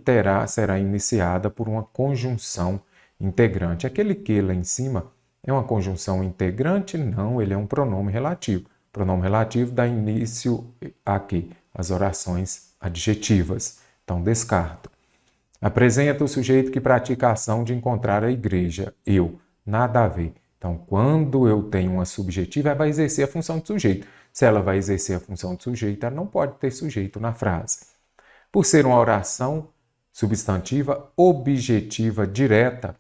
A: será iniciada por uma conjunção integrante. Aquele que lá em cima é uma conjunção integrante? Não, ele é um pronome relativo. O pronome relativo dá início a quê? As orações adjetivas. Então, descarto. Apresenta o sujeito que pratica a ação de encontrar a igreja. Eu. Nada a ver. Então, quando eu tenho uma subjetiva, ela vai exercer a função de sujeito. Se ela vai exercer a função de sujeito, ela não pode ter sujeito na frase. Por ser uma oração substantiva objetiva direta,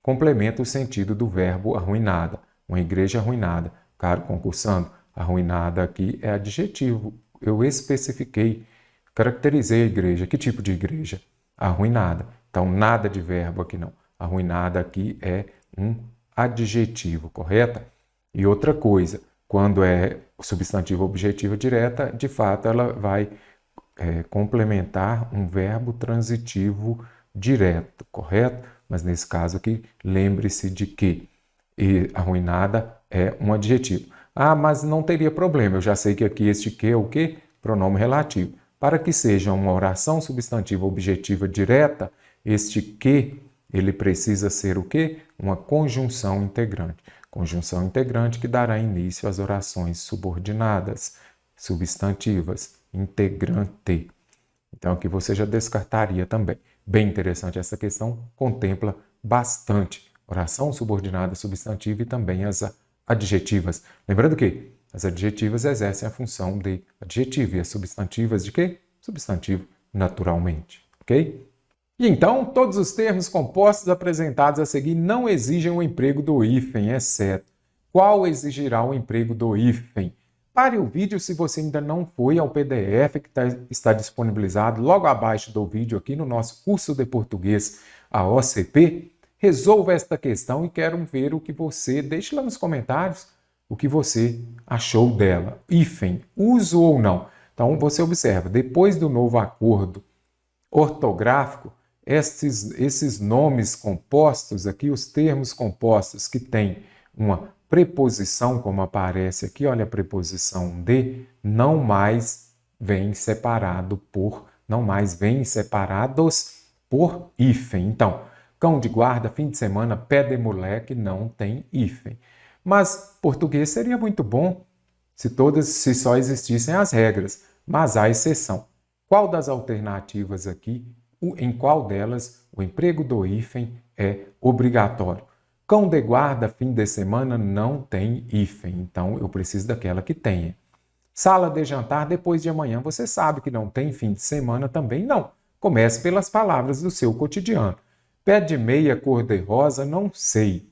A: complementa o sentido do verbo arruinada. Uma igreja arruinada. Caro concursando, arruinada aqui é adjetivo. Eu especifiquei, caracterizei a igreja. Que tipo de igreja? Arruinada. Então, nada de verbo aqui não. Arruinada aqui é um adjetivo, correta? E outra coisa, quando é substantivo objetivo direta, de fato ela vai complementar um verbo transitivo direto, correto? Mas nesse caso aqui, lembre-se de que arruinada é um adjetivo. Ah, mas não teria problema, eu já sei que aqui este que é o quê? pronome relativo. Para que seja uma oração substantiva objetiva direta, este que, ele precisa ser o quê? Uma conjunção integrante. Conjunção integrante que dará início às orações subordinadas, substantivas, integrante. Então, aqui você já descartaria também. Bem interessante essa questão, contempla bastante oração subordinada substantiva e também as adjetivas. Lembrando que as adjetivas exercem a função de adjetivo e as substantivas de quê? Substantivo, naturalmente. Ok? E então, todos os termos compostos apresentados a seguir não exigem o emprego do hífen, exceto. Qual exigirá o emprego do hífen? Pare o vídeo se você ainda não foi ao PDF que está disponibilizado logo abaixo do vídeo aqui no nosso curso de português, a OCP. Resolva esta questão e quero ver o que você, deixe lá nos comentários o que você achou dela. Hífen, uso ou não? Então você observa, depois do novo acordo ortográfico, esses nomes compostos aqui, os termos compostos que têm uma preposição, como aparece aqui, olha a preposição de, não mais vêm separados por hífen. Então, cão de guarda, fim de semana, pé de moleque, não tem hífen. Mas português seria muito bom se só existissem as regras, mas há exceção. Qual das alternativas aqui, em qual delas o emprego do hífen é obrigatório? Cão de guarda, fim de semana, não tem hífen, então eu preciso daquela que tenha. Sala de jantar, depois de amanhã, você sabe que não tem, fim de semana também não. Comece pelas palavras do seu cotidiano. Pé de meia, cor de rosa, não sei.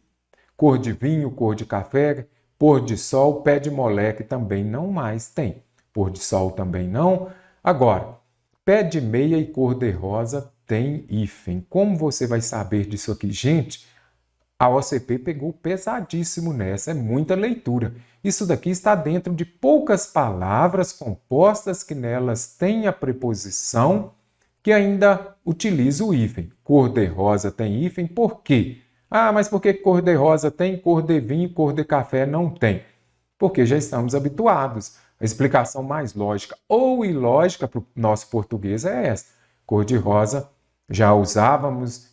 A: Cor de vinho, cor de café, pôr de sol, pé de moleque também não mais tem. Pôr de sol também não. Agora, pé de meia e cor de rosa tem hífen. Como você vai saber disso aqui? Gente, a OCP pegou pesadíssimo nessa, é muita leitura. Isso daqui está dentro de poucas palavras compostas que nelas tem a preposição que ainda utiliza o hífen. Cor de rosa tem hífen, por quê? Ah, mas por que cor de rosa tem, cor de vinho, cor de café não tem? Porque já estamos habituados. A explicação mais lógica ou ilógica para o nosso português é essa. Cor de rosa já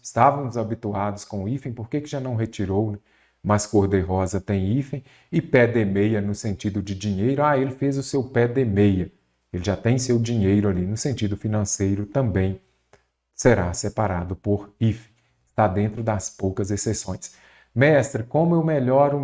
A: estávamos habituados com o hífen, por que já não retirou? Né? Mas cor de rosa tem hífen e pé de meia no sentido de dinheiro. Ah, ele fez o seu pé de meia. Ele já tem seu dinheiro ali no sentido financeiro também será separado por hífen. Está dentro das poucas exceções. Mestre, como eu melhoro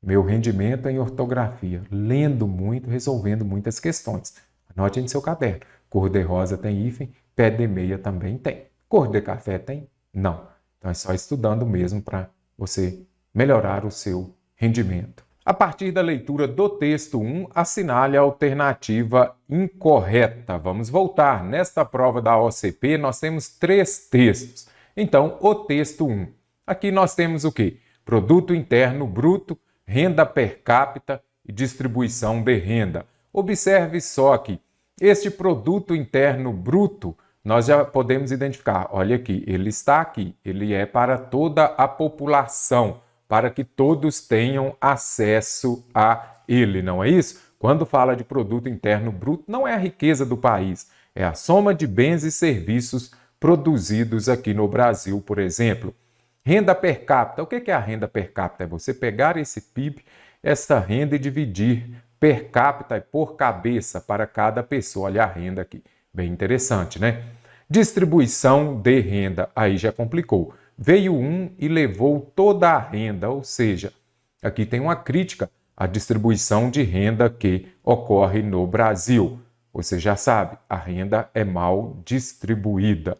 A: meu rendimento em ortografia? Lendo muito, resolvendo muitas questões. Anote em seu caderno. Cor de rosa tem hífen, pé de meia também tem. Cor de café tem? Não. Então é só estudando mesmo para você melhorar o seu rendimento. A partir da leitura do texto 1, assinale a alternativa incorreta. Vamos voltar. Nesta prova da OCP, nós temos 3 textos. Então, o texto 1. Aqui nós temos o quê? Produto interno bruto, renda per capita e distribuição de renda. Observe só aqui. Este produto interno bruto, nós já podemos identificar. Olha aqui, ele está aqui. Ele é para toda a população, para que todos tenham acesso a ele, não é isso? Quando fala de produto interno bruto, não é a riqueza do país, é a soma de bens e serviços produzidos aqui no Brasil, por exemplo. Renda per capita. O que é a renda per capita? É você pegar esse PIB, essa renda e dividir per capita e por cabeça para cada pessoa. Olha a renda aqui. Bem interessante, né? Distribuição de renda. Aí já complicou. Veio um e levou toda a renda, ou seja, aqui tem uma crítica à distribuição de renda que ocorre no Brasil. Você já sabe, a renda é mal distribuída.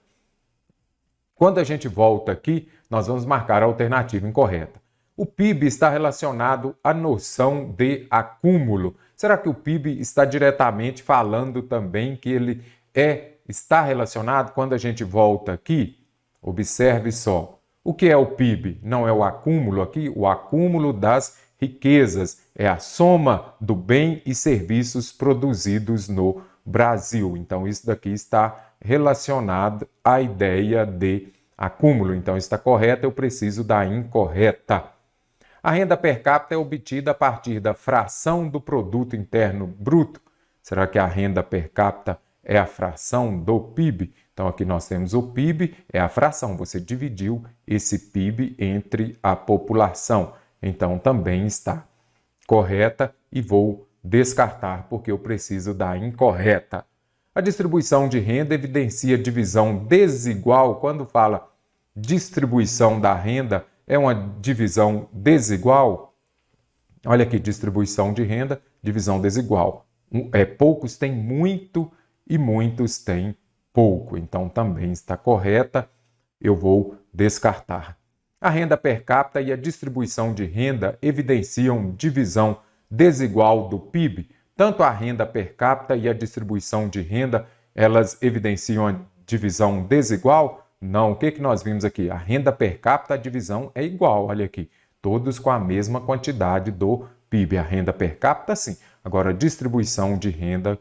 A: Quando a gente volta aqui, nós vamos marcar a alternativa incorreta. O PIB está relacionado à noção de acúmulo. Será que o PIB está diretamente falando também que ele está relacionado? Quando a gente volta aqui, observe só. O que é o PIB? Não é o acúmulo aqui? O acúmulo das riquezas é a soma do bem e serviços produzidos no Brasil. Então, isso daqui está relacionado à ideia de acúmulo. Então, está correta, eu preciso da incorreta. A renda per capita é obtida a partir da fração do produto interno bruto. Será que a renda per capita é a fração do PIB? Então, aqui nós temos o PIB, é a fração. Você dividiu esse PIB entre a população. Então, também está correta e vou descartar porque eu preciso da incorreta. A distribuição de renda evidencia divisão desigual. Quando fala distribuição da renda, é uma divisão desigual? Olha aqui, distribuição de renda, divisão desigual. Poucos têm muito e muitos têm pouco. Então, também está correta. Eu vou descartar. A renda per capita e a distribuição de renda evidenciam divisão desigual do PIB. Tanto a renda per capita e a distribuição de renda, elas evidenciam a divisão desigual? Não. O que nós vimos aqui? A renda per capita, a divisão é igual. Olha aqui, todos com a mesma quantidade do PIB. A renda per capita, sim. Agora, a distribuição de renda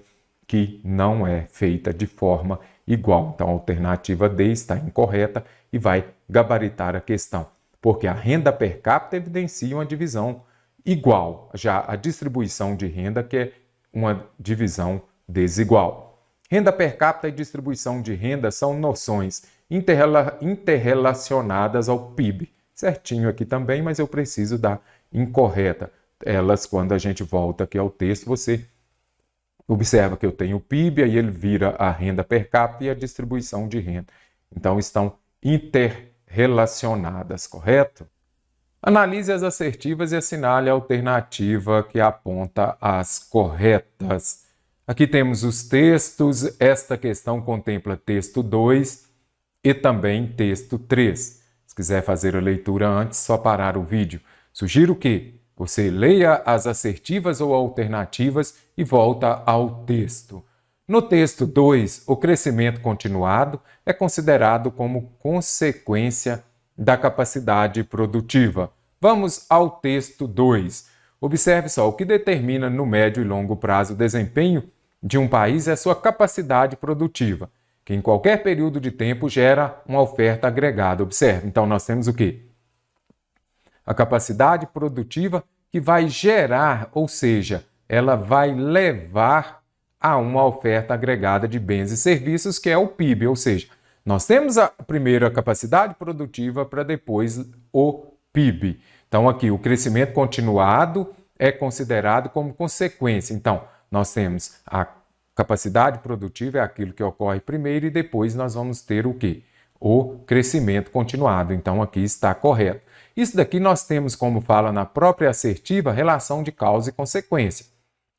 A: que não é feita de forma igual. Então, a alternativa D está incorreta e vai gabaritar a questão, porque a renda per capita evidencia uma divisão igual, já a distribuição de renda que é uma divisão desigual. Renda per capita e distribuição de renda são noções interrelacionadas ao PIB. Certinho aqui também, mas eu preciso da incorreta. Elas, quando a gente volta aqui ao texto, você observa que eu tenho o PIB, aí ele vira a renda per capita e a distribuição de renda. Então, estão interrelacionadas, correto? Analise as assertivas e assinale a alternativa que aponta as corretas. Aqui temos os textos. Esta questão contempla texto 2 e também texto 3. Se quiser fazer a leitura antes, só parar o vídeo. Sugiro que você leia as assertivas ou alternativas e volta ao texto. No texto 2, o crescimento continuado é considerado como consequência da capacidade produtiva. Vamos ao texto 2. Observe só, o que determina no médio e longo prazo o desempenho de um país é sua capacidade produtiva, que em qualquer período de tempo gera uma oferta agregada. Observe, então nós temos o quê? A capacidade produtiva que vai gerar, ou seja, ela vai levar a uma oferta agregada de bens e serviços, que é o PIB, ou seja, nós temos a primeira capacidade produtiva para depois o PIB. Então, aqui, o crescimento continuado é considerado como consequência. Então, nós temos a capacidade produtiva, é aquilo que ocorre primeiro, e depois nós vamos ter o quê? O crescimento continuado. Então, aqui está correto. Isso daqui nós temos, como fala na própria assertiva, relação de causa e consequência.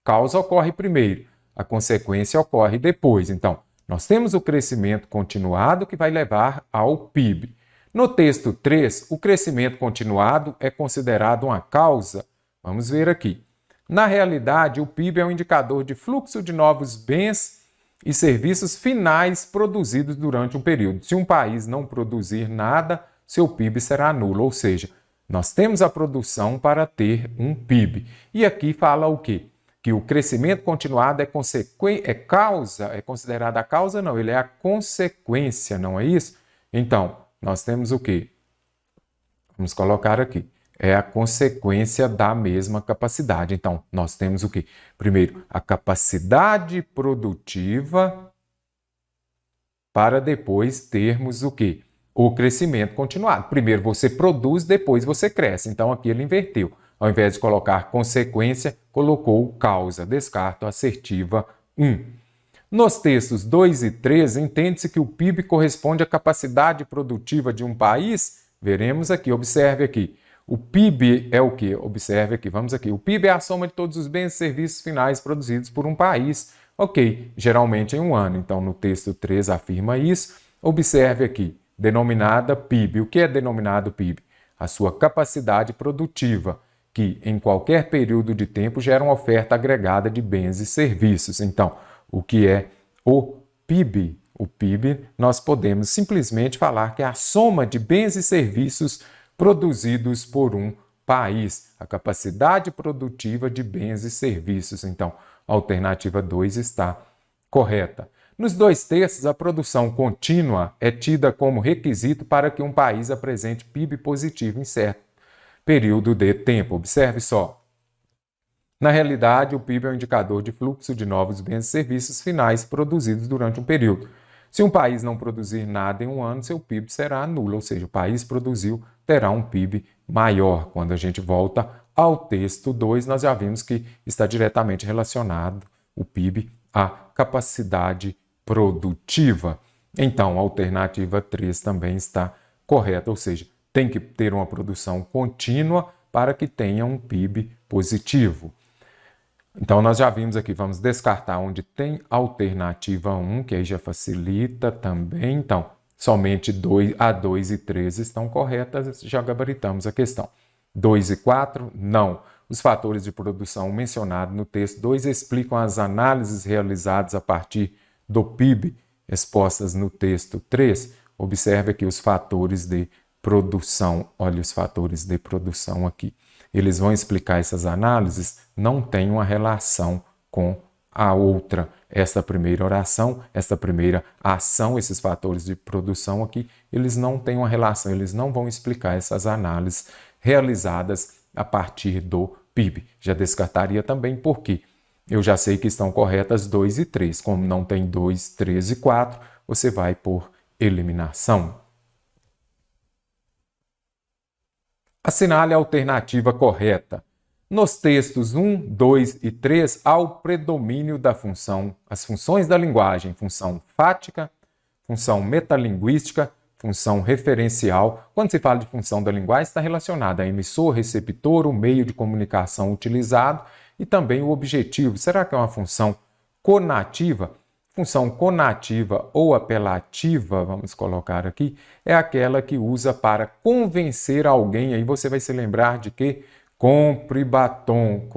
A: Causa ocorre primeiro, a consequência ocorre depois. Então, nós temos o crescimento continuado que vai levar ao PIB. No texto 3, o crescimento continuado é considerado uma causa. Vamos ver aqui. Na realidade, o PIB é um indicador de fluxo de novos bens e serviços finais produzidos durante um período. Se um país não produzir nada, seu PIB será nulo, ou seja, nós temos a produção para ter um PIB. E aqui fala o quê? Que o crescimento continuado é considerado a causa? Não, ele é a consequência, não é isso? Então, nós temos o quê? Vamos colocar aqui. É a consequência da mesma capacidade. Então, nós temos o quê? Primeiro, a capacidade produtiva para depois termos o quê? O crescimento continuado. Primeiro você produz, depois você cresce. Então, aqui ele inverteu. Ao invés de colocar consequência, colocou causa. Descarto a assertiva 1. Nos textos 2 e 3, entende-se que o PIB corresponde à capacidade produtiva de um país? Veremos aqui, observe aqui. O PIB é o quê? Observe aqui, vamos aqui. O PIB é a soma de todos os bens e serviços finais produzidos por um país. Ok, geralmente em um ano. Então, no texto 3 afirma isso. Observe aqui, denominada PIB. O que é denominado PIB? A sua capacidade produtiva, que em qualquer período de tempo gera uma oferta agregada de bens e serviços. Então, o que é o PIB? O PIB, nós podemos simplesmente falar que é a soma de bens e serviços produzidos por um país. A capacidade produtiva de bens e serviços. Então, a alternativa 2 está correta. Nos dois textos, a produção contínua é tida como requisito para que um país apresente PIB positivo em certo período de tempo. Observe só. Na realidade, o PIB é um indicador de fluxo de novos bens e serviços finais produzidos durante um período. Se um país não produzir nada em um ano, seu PIB será nulo, ou seja, o país produziu, terá um PIB maior. Quando a gente volta ao texto 2, nós já vimos que está diretamente relacionado o PIB à capacidade produtiva. Então, a alternativa 3 também está correta, ou seja, tem que ter uma produção contínua para que tenha um PIB positivo. Então, nós já vimos aqui, vamos descartar onde tem alternativa 1, que aí já facilita também. Então, somente a 2 e 3 estão corretas, já gabaritamos a questão. 2 e 4, não. Os fatores de produção mencionados no texto 2 explicam as análises realizadas a partir do PIB expostas no texto 3. Observe aqui os fatores de produção. Olha os fatores de produção aqui. Eles vão explicar essas análises, não tem uma relação com a outra. Esta primeira oração, esta primeira ação, esses fatores de produção aqui, eles não têm uma relação, eles não vão explicar essas análises realizadas a partir do PIB. Já descartaria também porque eu já sei que estão corretas 2 e 3. Como não tem 2, 3 e 4, você vai por eliminação. Assinale a alternativa correta. Nos textos 1, 2 e 3, há o predomínio da função, as funções da linguagem, função fática, função metalinguística, função referencial. Quando se fala de função da linguagem, está relacionada a emissor, receptor, o meio de comunicação utilizado e também o objetivo. Será que é uma função conativa? Função conativa ou apelativa, vamos colocar aqui, é aquela que usa para convencer alguém. Aí você vai se lembrar de que compre batom,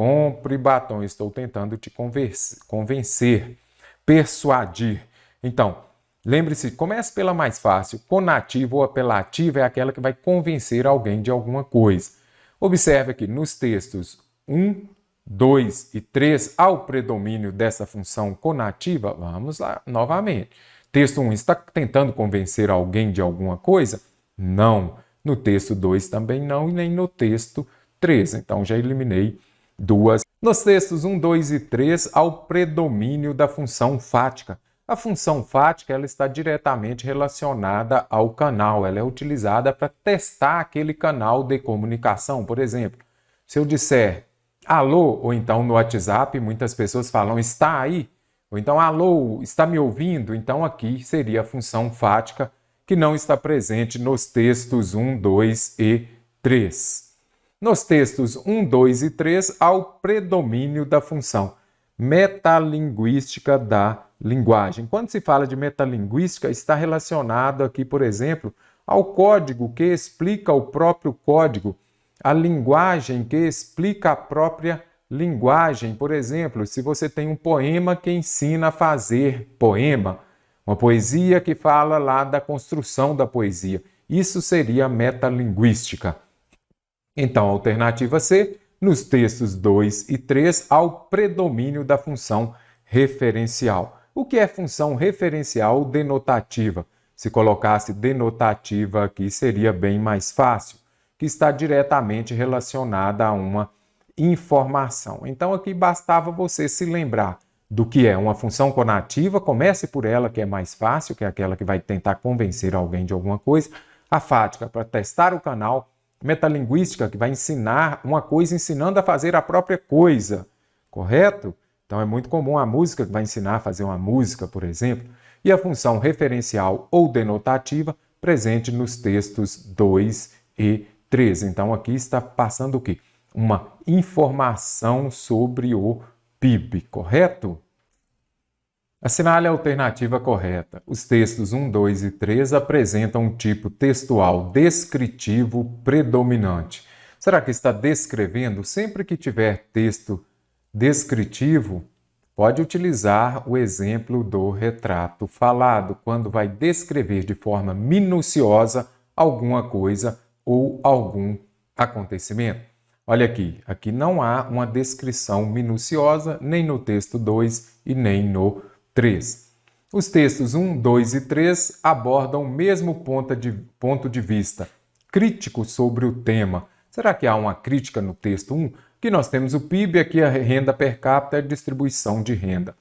A: estou tentando te convencer, persuadir. Então, lembre-se, comece pela mais fácil. Conativa ou apelativa é aquela que vai convencer alguém de alguma coisa. Observe aqui nos textos 1, 2 e 3, ao predomínio dessa função conativa, vamos lá novamente. Texto 1, está tentando convencer alguém de alguma coisa? Não. No texto 2 também não, e nem no texto 3. Então, já eliminei duas. Nos textos 1, 2 e 3, ao predomínio da função fática. A função fática ela está diretamente relacionada ao canal. Ela é utilizada para testar aquele canal de comunicação. Por exemplo, se eu disser alô, ou então no WhatsApp, muitas pessoas falam está aí, ou então alô, está me ouvindo? Então aqui seria a função fática que não está presente nos textos 1, 2 e 3. Nos textos 1, 2 e 3, há o predomínio da função metalinguística da linguagem. Quando se fala de metalinguística, está relacionado aqui, por exemplo, ao código que explica o próprio código, a linguagem que explica a própria linguagem. Por exemplo, se você tem um poema que ensina a fazer poema, uma poesia que fala lá da construção da poesia, isso seria metalinguística. Então, a alternativa C, nos textos 2 e 3, há o predomínio da função referencial. O que é função referencial ou denotativa? Se colocasse denotativa aqui, seria bem mais fácil, que está diretamente relacionada a uma informação. Então, aqui bastava você se lembrar do que é uma função conativa, comece por ela, que é mais fácil, que é aquela que vai tentar convencer alguém de alguma coisa. A fática, para testar o canal. Metalinguística, que vai ensinar uma coisa ensinando a fazer a própria coisa, correto? Então, é muito comum a música que vai ensinar a fazer uma música, por exemplo. E a função referencial ou denotativa, presente nos textos 2 e 3. Então, aqui está passando o quê? Uma informação sobre o PIB, correto? Assinale a alternativa correta. Os textos 1, 2 e 3 apresentam um tipo textual descritivo predominante. Será que está descrevendo? Sempre que tiver texto descritivo, pode utilizar o exemplo do retrato falado, quando vai descrever de forma minuciosa alguma coisa ou algum acontecimento. Olha aqui não há uma descrição minuciosa nem no texto 2 e nem no 3. Os textos 1, 2 e 3 abordam o mesmo ponto de vista crítico sobre o tema. Será que há uma crítica no texto 1? Aqui nós temos o PIB, aqui a renda per capita, a distribuição de renda.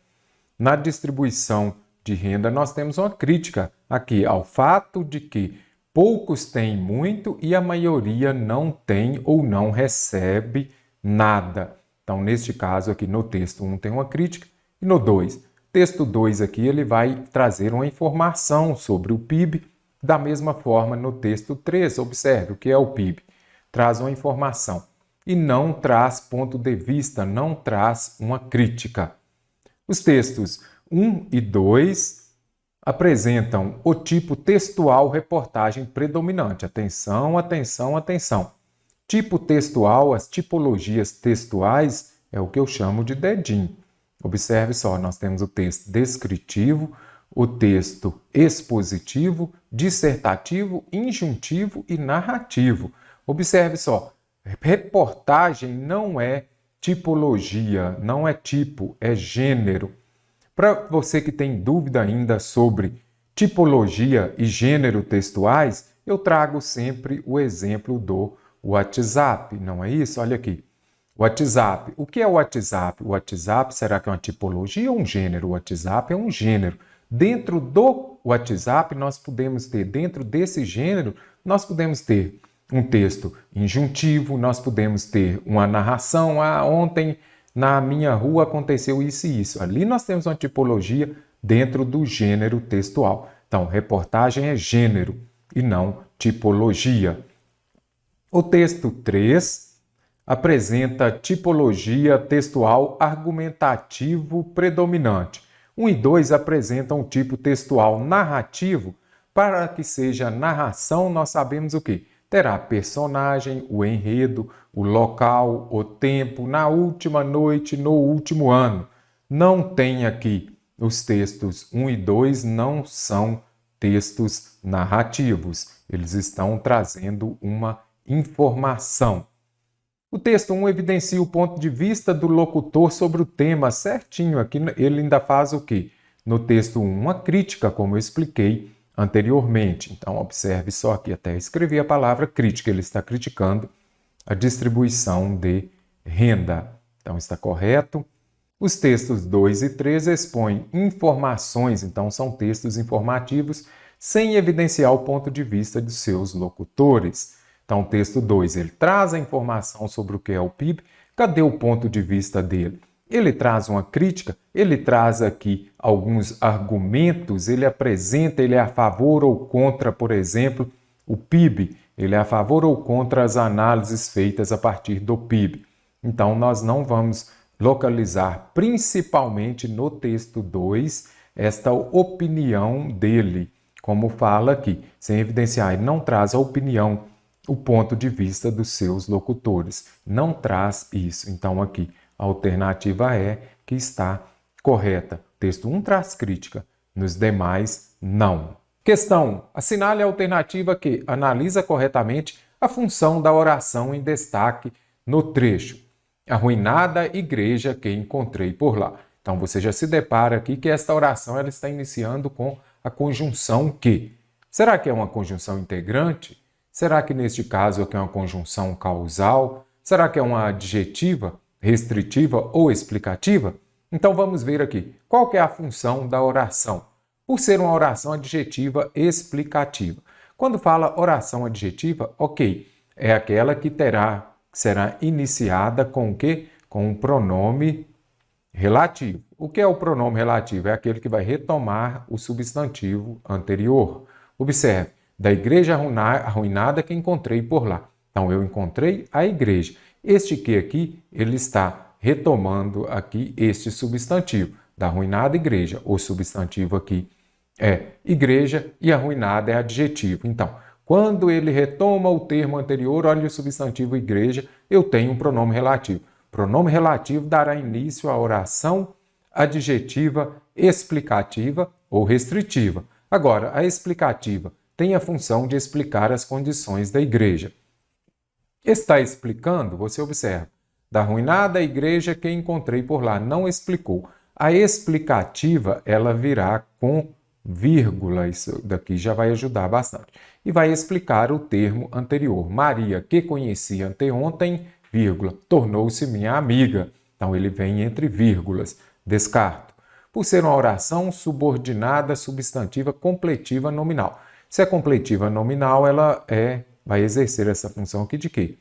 A: Na distribuição de renda, nós temos uma crítica aqui ao fato de que poucos têm muito e a maioria não tem ou não recebe nada. Então, neste caso aqui no texto 1 tem uma crítica e no 2. Texto 2 aqui ele vai trazer uma informação sobre o PIB, da mesma forma no texto 3. Observe o que é o PIB. Traz uma informação e não traz ponto de vista, não traz uma crítica. Os textos 1 e 2 apresentam o tipo textual reportagem predominante. Atenção, atenção, atenção. Tipo textual, as tipologias textuais é o que eu chamo de dedinho. Observe só, nós temos o texto descritivo, o texto expositivo, dissertativo, injuntivo e narrativo. Observe só, reportagem não é tipologia, não é tipo, é gênero. Para você que tem dúvida ainda sobre tipologia e gênero textuais, eu trago sempre o exemplo do WhatsApp, não é isso? Olha aqui. WhatsApp. O que é o WhatsApp? O WhatsApp, será que é uma tipologia ou um gênero? O WhatsApp é um gênero. Dentro do WhatsApp, nós podemos ter, dentro desse gênero, nós podemos ter um texto injuntivo, nós podemos ter uma narração. Ontem na minha rua aconteceu isso e isso. Ali nós temos uma tipologia dentro do gênero textual. Então, reportagem é gênero e não tipologia. O texto 3 apresenta tipologia textual argumentativo predominante. 1 e 2 apresentam um tipo textual narrativo. Para que seja narração, nós sabemos o quê? Terá personagem, o enredo, o local, o tempo, na última noite, no último ano. Não tem aqui os textos 1 e 2, não são textos narrativos. Eles estão trazendo uma informação. O texto 1 evidencia o ponto de vista do locutor sobre o tema certinho. Aqui ele ainda faz o quê? No texto 1, uma crítica, como eu expliquei anteriormente. Então, observe só aqui, até escrevi a palavra crítica. Ele está criticando a distribuição de renda. Então, está correto. Os textos 2 e 3 expõem informações, então são textos informativos, sem evidenciar o ponto de vista de seus locutores. Então, o texto 2, ele traz a informação sobre o que é o PIB. Cadê o ponto de vista dele? Ele traz uma crítica, ele traz aqui alguns argumentos, ele apresenta, ele é a favor ou contra, por exemplo, o PIB. Ele é a favor ou contra as análises feitas a partir do PIB. Então, nós não vamos localizar, principalmente no texto 2, esta opinião dele, como fala aqui, sem evidenciar. Ele não traz a opinião, o ponto de vista dos seus locutores. Não traz isso. Então, aqui, a alternativa é que está correta. Texto 1 traz crítica, nos demais, não. Questão: assinale a alternativa que analisa corretamente a função da oração em destaque no trecho. Arruinada igreja que encontrei por lá. Então, você já se depara aqui que esta oração ela está iniciando com a conjunção que. Será que é uma conjunção integrante? Será que neste caso aqui é uma conjunção causal? Será que é uma adjetiva, restritiva ou explicativa? Então vamos ver aqui. Qual que é a função da oração? Por ser uma oração adjetiva explicativa. Quando fala oração adjetiva, ok, é aquela que será iniciada com o quê? Com um pronome relativo. O que é o pronome relativo? É aquele que vai retomar o substantivo anterior. Observe, da igreja arruinada que encontrei por lá. Então, eu encontrei a igreja. Este que aqui, ele está retomando aqui este substantivo, da arruinada igreja. O substantivo aqui é igreja e arruinada é adjetivo. Então, quando ele retoma o termo anterior, olha o substantivo igreja, eu tenho um pronome relativo. Pronome relativo dará início à oração adjetiva explicativa ou restritiva. Agora, a explicativa tem a função de explicar as condições da igreja. Está explicando, você observa, da arruinada igreja que encontrei por lá, não explicou. A explicativa, ela virá com vírgula, isso daqui já vai ajudar bastante. E vai explicar o termo anterior. Maria, que conheci anteontem, vírgula, tornou-se minha amiga. Então, ele vem entre vírgulas. Descarto. Por ser uma oração subordinada, substantiva, completiva, nominal. Se é completiva nominal, ela vai exercer essa função aqui de quê?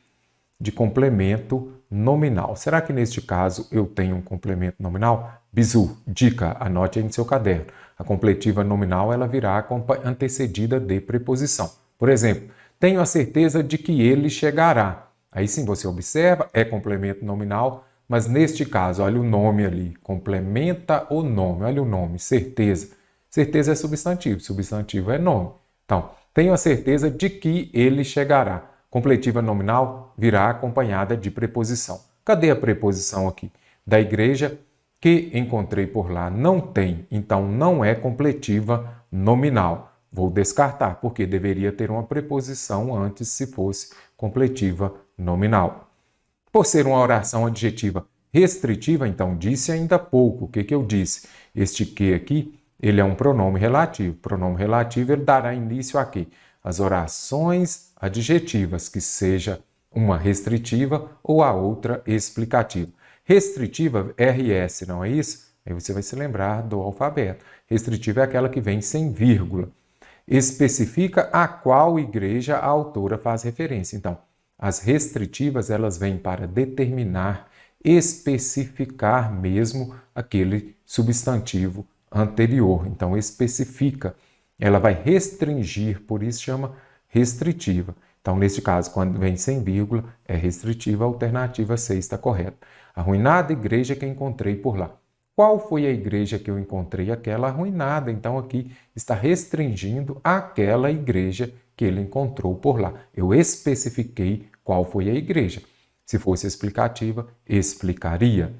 A: De complemento nominal. Será que neste caso eu tenho um complemento nominal? Bizu, dica, anote aí no seu caderno. A completiva nominal ela virá antecedida de preposição. Por exemplo, tenho a certeza de que ele chegará. Aí sim você observa, é complemento nominal, mas neste caso, olha o nome ali, complementa o nome, olha o nome, certeza. Certeza é substantivo, substantivo é nome. Então, tenho a certeza de que ele chegará. Completiva nominal virá acompanhada de preposição. Cadê a preposição aqui? Da igreja que encontrei por lá não tem, então não é completiva nominal. Vou descartar, porque deveria ter uma preposição antes se fosse completiva nominal. Por ser uma oração adjetiva restritiva, então disse ainda há pouco. O que eu disse? Este que aqui, ele é um pronome relativo. Pronome relativo, ele dará início a quê? As orações adjetivas, que seja uma restritiva ou a outra explicativa. Restritiva, RS, não é isso? Aí você vai se lembrar do alfabeto. Restritiva é aquela que vem sem vírgula. Especifica a qual igreja a autora faz referência. Então, as restritivas, elas vêm para determinar, especificar mesmo aquele substantivo anterior. Então, especifica. Ela vai restringir, por isso chama restritiva. Então, neste caso, quando vem sem vírgula, é restritiva, a alternativa C está correta. Arruinada igreja que encontrei por lá. Qual foi a igreja que eu encontrei? Aquela arruinada. Então, aqui está restringindo aquela igreja que ele encontrou por lá. Eu especifiquei qual foi a igreja. Se fosse explicativa, explicaria.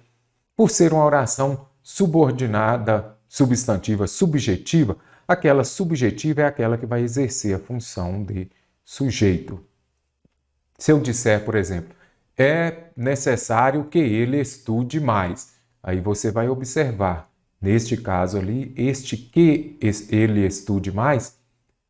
A: Por ser uma oração subordinada, substantiva, subjetiva, aquela subjetiva é aquela que vai exercer a função de sujeito. Se eu disser, por exemplo, é necessário que ele estude mais, aí você vai observar, neste caso ali, este que ele estude mais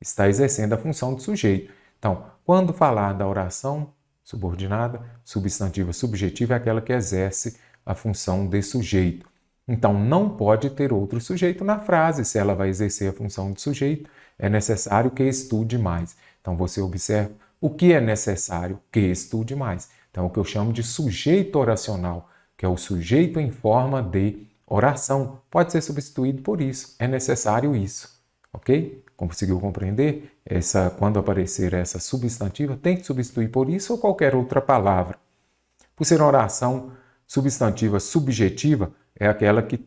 A: está exercendo a função de sujeito. Então, quando falar da oração subordinada, substantiva, subjetiva, é aquela que exerce a função de sujeito. Então, não pode ter outro sujeito na frase. Se ela vai exercer a função de sujeito, é necessário que estude mais. Então, você observa o que é necessário que estude mais. Então, o que eu chamo de sujeito oracional, que é o sujeito em forma de oração. Pode ser substituído por isso. É necessário isso. Ok? Conseguiu compreender? Quando aparecer essa substantiva, tem que substituir por isso ou qualquer outra palavra. Por ser uma oração substantiva subjetiva, é aquela que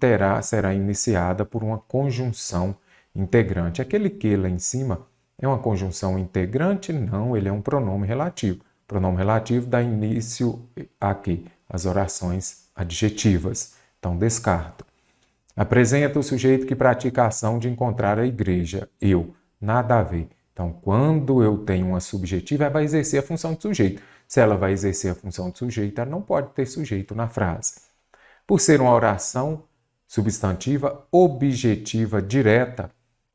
A: será iniciada por uma conjunção integrante. Aquele que lá em cima é uma conjunção integrante? Não, ele é um pronome relativo. O pronome relativo dá início a quê? As orações adjetivas. Então, descarto. Apresenta o sujeito que pratica a ação de encontrar a igreja. Eu. Nada a ver. Então, quando eu tenho uma subjetiva, ela vai exercer a função de sujeito. Se ela vai exercer a função de sujeito, ela não pode ter sujeito na frase. Por ser uma oração substantiva objetiva direta,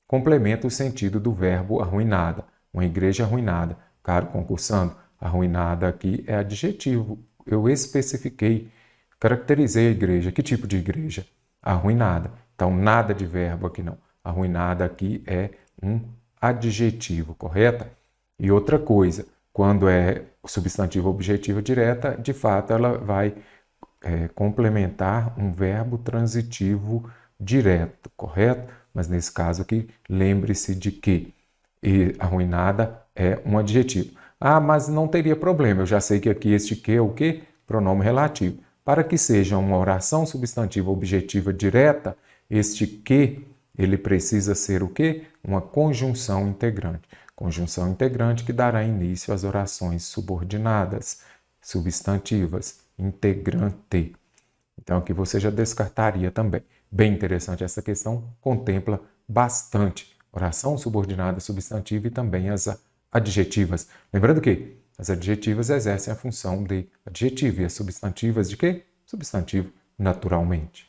A: complementa o sentido do verbo arruinada. Uma igreja arruinada. Caro concursando, arruinada aqui é adjetivo. Eu especifiquei, caracterizei a igreja. Que tipo de igreja? Arruinada. Então, nada de verbo aqui não. Arruinada aqui é um adjetivo, correta? E outra coisa, quando é substantivo objetivo direta, de fato ela vai complementar um verbo transitivo direto, correto? Mas nesse caso aqui, lembre-se de que arruinada é um adjetivo. Ah, mas não teria problema, eu já sei que aqui este que é o quê? Pronome relativo. Para que seja uma oração substantiva objetiva direta, este que, ele precisa ser o quê? Uma conjunção integrante. Conjunção integrante que dará início às orações subordinadas, substantivas, integrante. Então aqui você já descartaria também. Bem interessante essa questão, contempla bastante oração subordinada substantiva e também as adjetivas. Lembrando que as adjetivas exercem a função de adjetivo e as substantivas de quê? Substantivo, naturalmente.